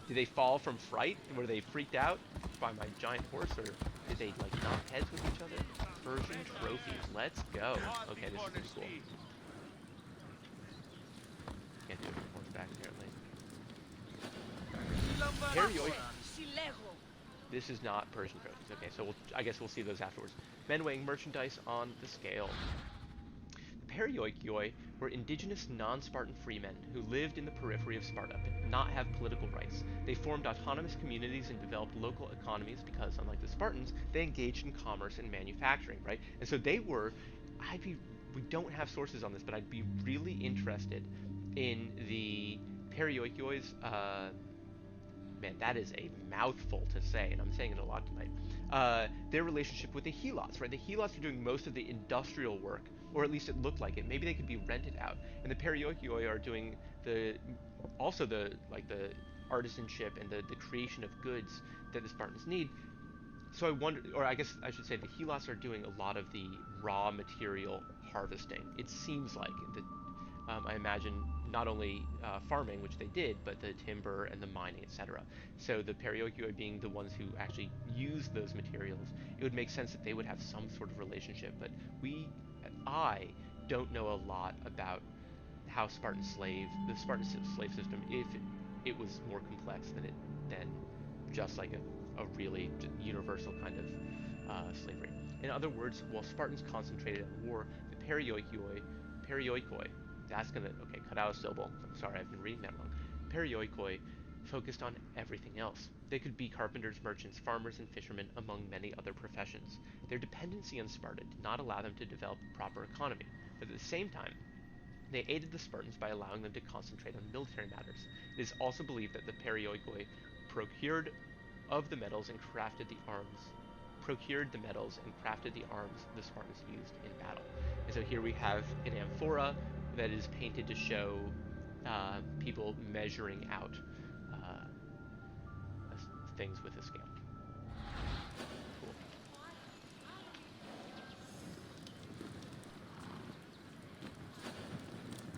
did they fall from fright? Were they freaked out by my giant horse, or did they like knock heads with each other? Persian trophies, let's go. Okay, this is pretty cool. Can't do it from horseback, apparently. This is not Persian trophies. Okay, so I guess we'll see those afterwards. Men weighing merchandise on the scale. The Perioikoi were indigenous non-Spartan freemen who lived in the periphery of Sparta but did not have political rights. They formed autonomous communities and developed local economies because, unlike the Spartans, they engaged in commerce and manufacturing, right? And so they were, we don't have sources on this, but I'd be really interested in the Perioikoi's, man, that is a mouthful to say, and I'm saying it a lot tonight. Their relationship with the helots, right? The helots are doing most of the industrial work, or at least it looked like it. Maybe they could be rented out. And the perioikoi are doing also the artisanship and the creation of goods that the Spartans need. So I wonder, or I guess I should say the helots are doing a lot of the raw material harvesting. It seems like that. I imagine not only farming, which they did, but the timber and the mining, etc. So the Perioikoi being the ones who actually use those materials, it would make sense that they would have some sort of relationship. But I don't know a lot about how the Spartan slave system, if it was more complex than just like a really universal kind of slavery. In other words, while Spartans concentrated on war, the Perioikoi, that's gonna, okay, cut out a syllable. I'm sorry, I've been reading that wrong. Perioikoi focused on everything else. They could be carpenters, merchants, farmers, and fishermen, among many other professions. Their dependency on Sparta did not allow them to develop a proper economy, but at the same time, they aided the Spartans by allowing them to concentrate on military matters. It is also believed that the Perioikoi procured the metals and crafted the arms the Spartans used in battle. And so here we have an amphora that is painted to show people measuring out things with a scale. Cool.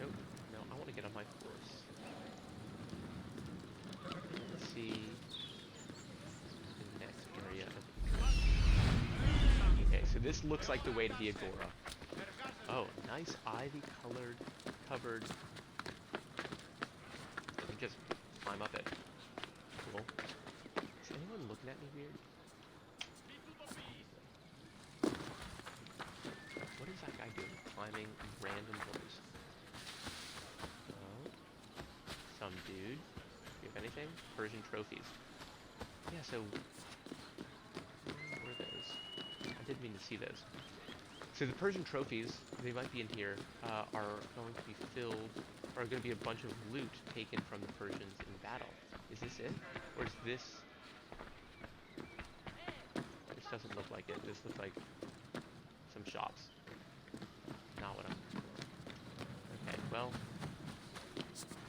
Nope. No, I want to get on my horse. Let's see the next area of interest. Okay, so this looks like the way to the Agora. Oh, nice covered. Let me just climb up it. Cool. Is anyone looking at me weird? What is that guy doing? Climbing random doors. Oh. Some dude. Do you have anything? Persian trophies. Yeah, so... where were those? I didn't mean to see those. So the Persian trophies, they might be in here, are going to be are going to be a bunch of loot taken from the Persians in battle. Is this it? Or is this... This doesn't look like it. This looks like some shops. Not what I'm looking for. Okay, well...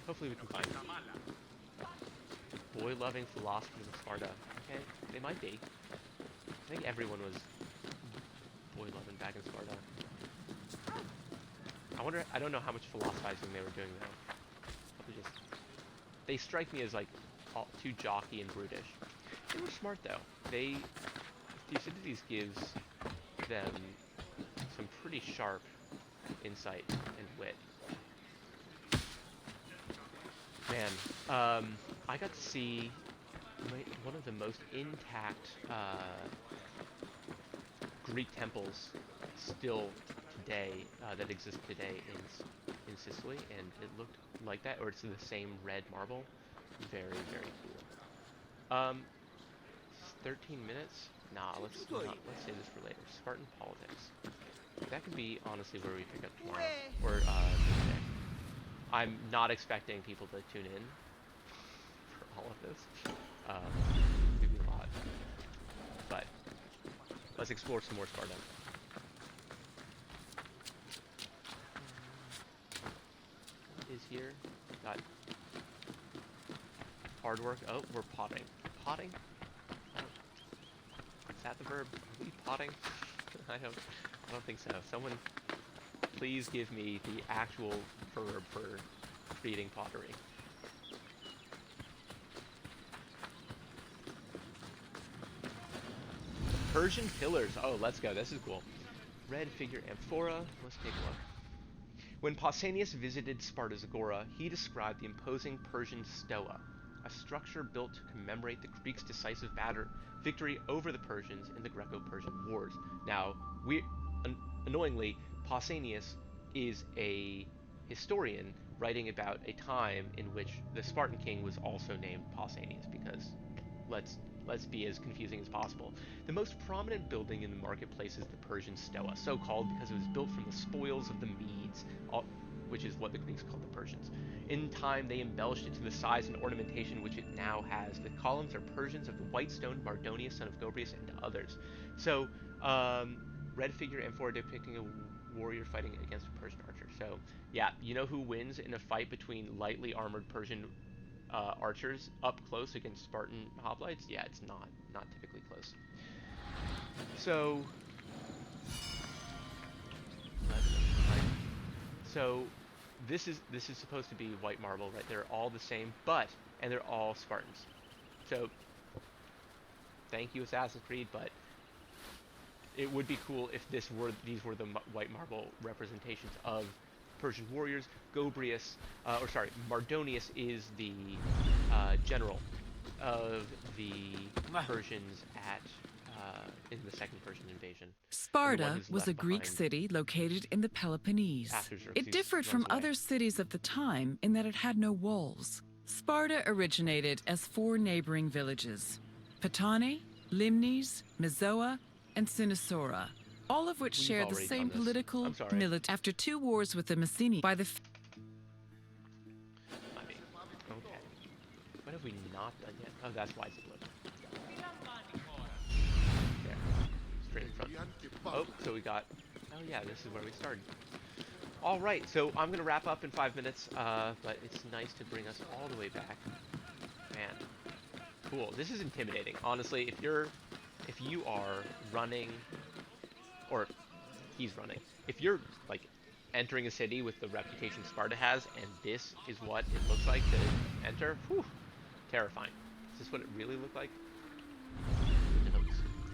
Hopefully we can find it. Boy-loving philosophers of Sparta. Okay, they might be. I think everyone was boy-loving back in Sparta. I don't know how much philosophizing they were doing though. Probably just... They strike me as like too jockey and brutish. They were smart though. Thucydides gives them some pretty sharp insight and wit. Man, I got to see one of the most intact Greek temples still today that exist today in Sicily, and it looked like that, or it's the same red marble. Very, very cool. 13 minutes? Nah, let's save this for later. Spartan politics. That could be honestly where we pick up tomorrow, or Tuesday. I'm not expecting people to tune in for all of this. Maybe a lot, but let's explore some more Sparta. What is here? Got hard work. Oh, we're potting. Potting? Oh. Is that the verb? Are we potting? I don't think so. Someone please give me the actual verb for creating pottery. Persian pillars. Oh, let's go. This is cool. Red figure amphora. Let's take a look. When Pausanias visited Sparta's Agora, he described the imposing Persian stoa, a structure built to commemorate the Greeks' decisive victory over the Persians in the Greco-Persian Wars. Now, annoyingly, Pausanias is a historian writing about a time in which the Spartan king was also named Pausanias, because let's be as confusing as possible. The most prominent building in the marketplace is the Persian stoa, so called because it was built from the spoils of the Medes, which is what the Greeks called the Persians. In time, they embellished it to the size and ornamentation which it now has. The columns are Persians of the white stone, Mardonius, son of Gobryas, and others. So, red figure amphora depicting a warrior fighting against a Persian archer. So, yeah, you know who wins in a fight between lightly armored Persian archers up close against Spartan hoplites? Yeah, it's not typically close. So, this is supposed to be white marble, right? They're all the same, and they're all Spartans. So, thank you, Assassin's Creed, but it would be cool if these were the white marble representations of Persian warriors. Mardonius is the general of the Persians in the Second Persian invasion. Sparta was a Greek city located in the Peloponnese. It differed from other cities of the time in that it had no walls. Sparta originated as 4 neighboring villages: Patani, Limnes, Mizoa, and Cynosura, all of which We've share the already same done this. political, I'm sorry. military. After 2 wars with the Messenia by the I mean, okay. What have we not done yet? Oh, that's why it's blue. There. Straight in front. Oh, so we got... Oh yeah, this is where we started. Alright, so I'm gonna wrap up in 5 minutes, but it's nice to bring us all the way back. Man. Cool. This is intimidating. Honestly, if you are running, or he's running, if you're, like, entering a city with the reputation Sparta has, and this is what it looks like to enter, whew, terrifying. Is this what it really looked like?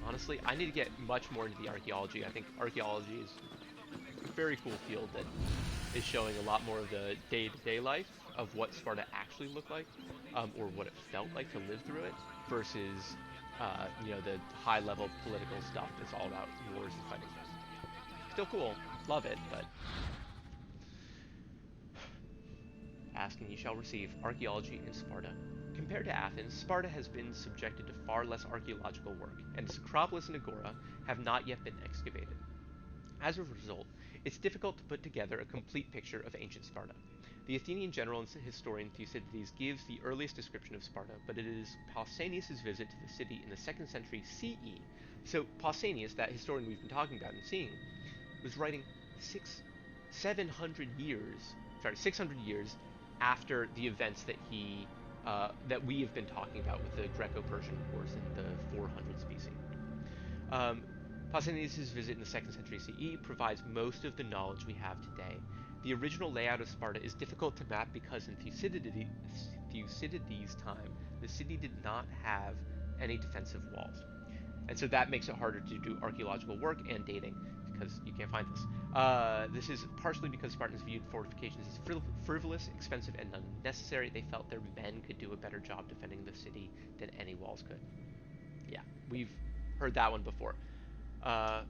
Honestly, I need to get much more into the archaeology. I think archaeology is a very cool field that is showing a lot more of the day-to-day life of what Sparta actually looked like, or what it felt like to live through it, versus, you know, the high-level political stuff that's all about wars and fighting. Still cool, love it, but... Ask and ye shall receive. Archaeology in Sparta. Compared to Athens, Sparta has been subjected to far less archaeological work, and its Acropolis and Agora have not yet been excavated. As a result, it's difficult to put together a complete picture of ancient Sparta. The Athenian general and historian Thucydides gives the earliest description of Sparta, but it is Pausanias' visit to the city in the 2nd century CE. So Pausanias, that historian we've been talking about and seeing, was writing 600 years after the events that he that we have been talking about with the Greco-Persian wars in the 400s BC. Pausanias' visit in the 2nd century CE provides most of the knowledge we have today. The original layout of Sparta is difficult to map because in Thucydides' time, the city did not have any defensive walls. And so that makes it harder to do archaeological work and dating, because you can't find this. This is partially because Spartans viewed fortifications as frivolous, expensive, and unnecessary. They felt their men could do a better job defending the city than any walls could. Yeah, we've heard that one before.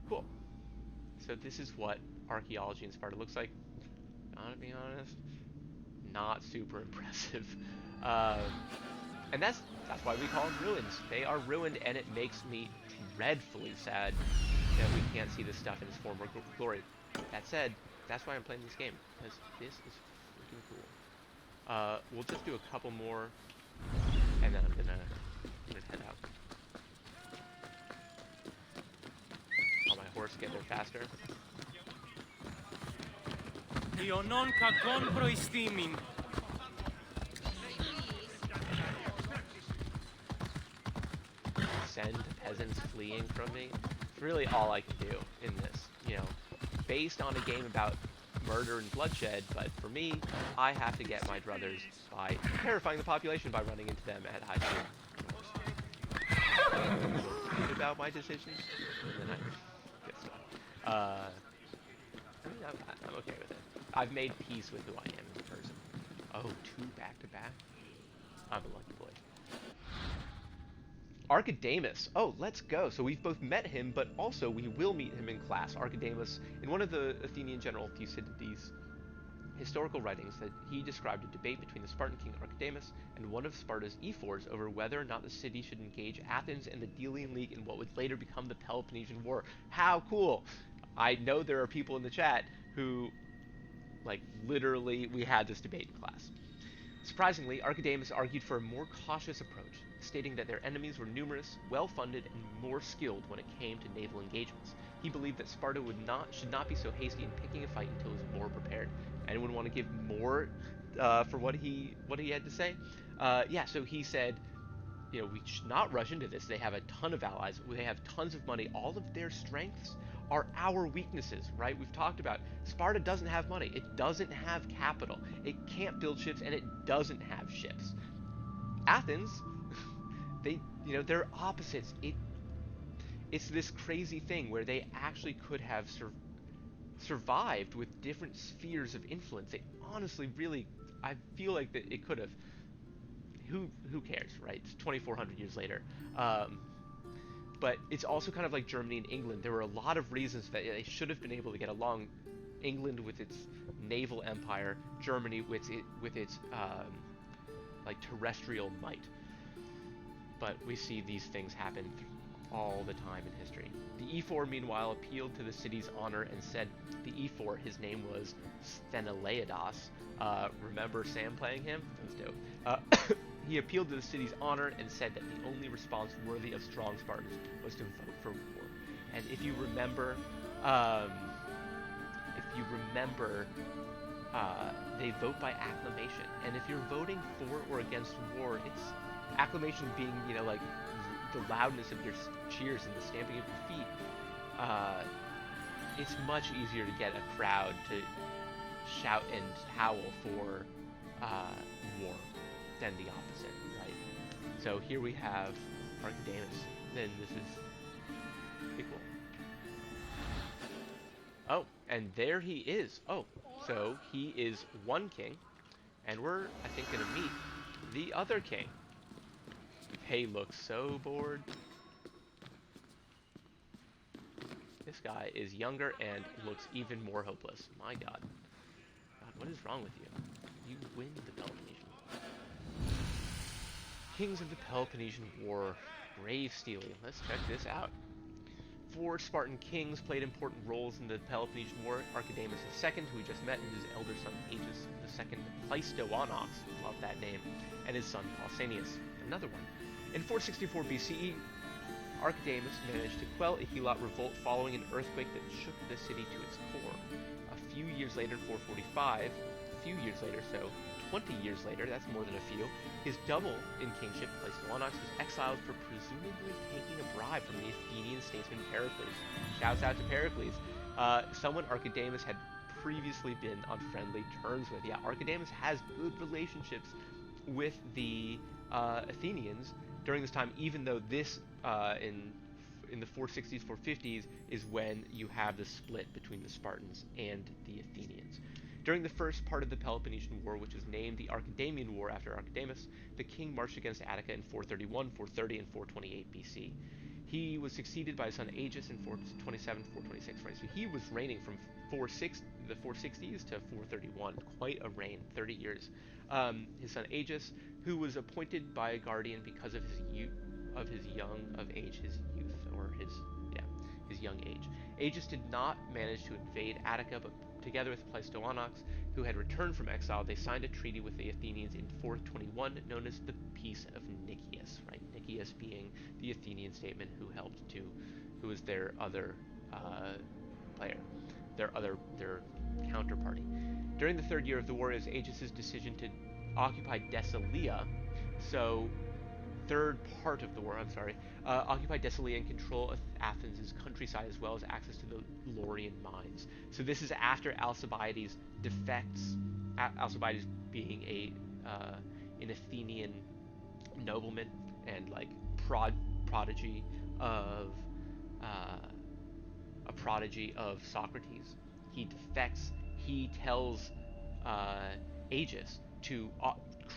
Cool. So this is what archaeology in Sparta looks like. Gotta be honest, not super impressive. And that's why we call them ruins. They are ruined, and it makes me dreadfully sad that we can't see this stuff in its former glory. That said, that's why I'm playing this game, because this is freaking cool. We'll just do a couple more, and then I'm gonna head out. On my horse, get there faster. Send peasants fleeing from me. It's really all I can do in this, you know, based on a game about murder and bloodshed, but for me, I have to get my druthers by terrifying the population by running into them at high speed. About my decisions, and then I get stuck. I mean, I'm okay with it. I've made peace with who I am as a person. Oh, 2 back-to-back? I'm a lucky boy. Archidamus. Oh, let's go. So we've both met him, but also we will meet him in class. Archidamus, in one of the Athenian general Thucydides' historical writings, that he described a debate between the Spartan king Archidamus and one of Sparta's ephors over whether or not the city should engage Athens and the Delian League in what would later become the Peloponnesian War. How cool! I know there are people in the chat who, like, literally, we had this debate in class. Surprisingly, Archidamus argued for a more cautious approach, stating that their enemies were numerous, well-funded, and more skilled when it came to naval engagements. He believed that Sparta should not be so hasty in picking a fight until it was more prepared. Anyone want to give more for what he had to say? Yeah, so he said, you know, we should not rush into this. They have a ton of allies. They have tons of money. All of their strengths are our weaknesses, right? We've talked about Sparta doesn't have money. It doesn't have capital. It can't build ships, and it doesn't have ships. Athens, they're opposites. It's this crazy thing where they actually could have survived with different spheres of influence. They honestly, really, I feel like that it could have. Who cares, right? It's 2,400 years later. But it's also kind of like Germany and England. There were a lot of reasons that they should have been able to get along. England with its naval empire, Germany with its like terrestrial might. But we see these things happen all the time in history. The E4, meanwhile, appealed to the city's honor and said the E4, his name was Sthenelaios. Remember Sam playing him? That was dope. He appealed to the city's honor and said that the only response worthy of strong Spartans was to vote for war. And if you remember, they vote by acclamation. And if you're voting for or against war, it's acclamation being, like the loudness of your cheers and the stamping of your feet. It's much easier to get a crowd to shout and howl for war than the opposite, right? So here we have Archidamus. Then this is pretty cool. Oh, and there he is. Oh, so he is one king, and we're, I think, going to meet the other king. He looks so bored. This guy is younger and looks even more hopeless. My God. God, what is wrong with you? You win the Peloponnesian War. Kings of the Peloponnesian War. Grave stealing. Let's check this out. 4 Spartan kings played important roles in the Peloponnesian War. Archidamus II, who we just met, and his elder son Aegis II, Pleistoanax, love that name, and his son Pausanias, another one. In 464 BCE, Archidamus managed to quell a helot revolt following an earthquake that shook the city to its core. A few years later, 445, so 20 years later, that's more than a few, his double in kingship, Pleistoanax, was exiled for presumably taking a bribe from the Athenian statesman Pericles. Shouts out to Pericles. Someone Archidamus had previously been on friendly terms with. Yeah, Archidamus has good relationships with the Athenians during this time, even though this, in the 460s, 450s, is when you have the split between the Spartans and the Athenians. During the first part of the Peloponnesian War, which was named the Archidamian War after Archidamus, the king marched against Attica in 431, 430, and 428 BC. He was succeeded by his son Aegis in 427, 426, right? So he was reigning from the 460s to 431, quite a reign, 30 years. His son Aegis, who was appointed by a guardian because of his youth, his young age. Aegis did not manage to invade Attica, but together with Pleistoanax, who had returned from exile, they signed a treaty with the Athenians in 421, known as the Peace of Nicias, right? Nicias being the Athenian statesman who was their other player, their counterparty. During the third year of the war, it was Aegis's decision to occupy Thessalia, so third part of the war, occupy Thessalia and control Athens' countryside as well as access to the Laurian mines. So this is after Alcibiades defects, Alcibiades being an Athenian nobleman and like prodigy of Socrates. He defects. He tells Aegis to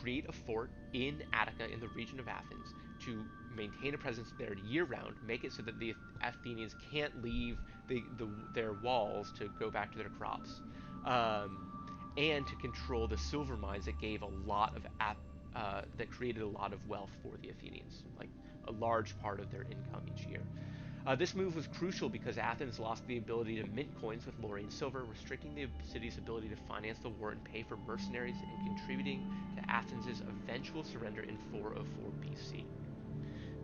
create a fort in Attica in the region of Athens to maintain a presence there year-round, make it so that the Athenians can't leave their walls to go back to their crops, and to control the silver mines that gave that created a lot of wealth for the Athenians, like a large part of their income each year. This move was crucial because Athens lost the ability to mint coins with Laurian silver, restricting the city's ability to finance the war and pay for mercenaries, and contributing to Athens' eventual surrender in 404 BC.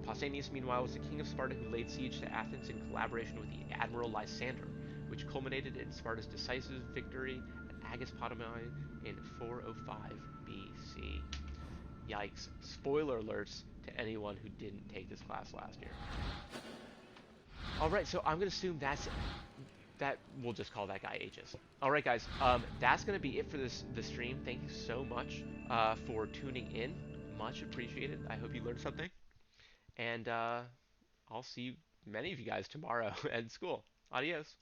Pausanias, meanwhile, was the king of Sparta who laid siege to Athens in collaboration with the admiral Lysander, which culminated in Sparta's decisive victory at Agaspotami in 405 BC. Yikes. Spoiler alerts to anyone who didn't take this class last year. Alright, so I'm going to assume we'll just call that guy Aegis. Alright guys, that's going to be it for the stream. Thank you so much for tuning in. Much appreciated. I hope you learned something. And I'll see many of you guys tomorrow at school. Adios.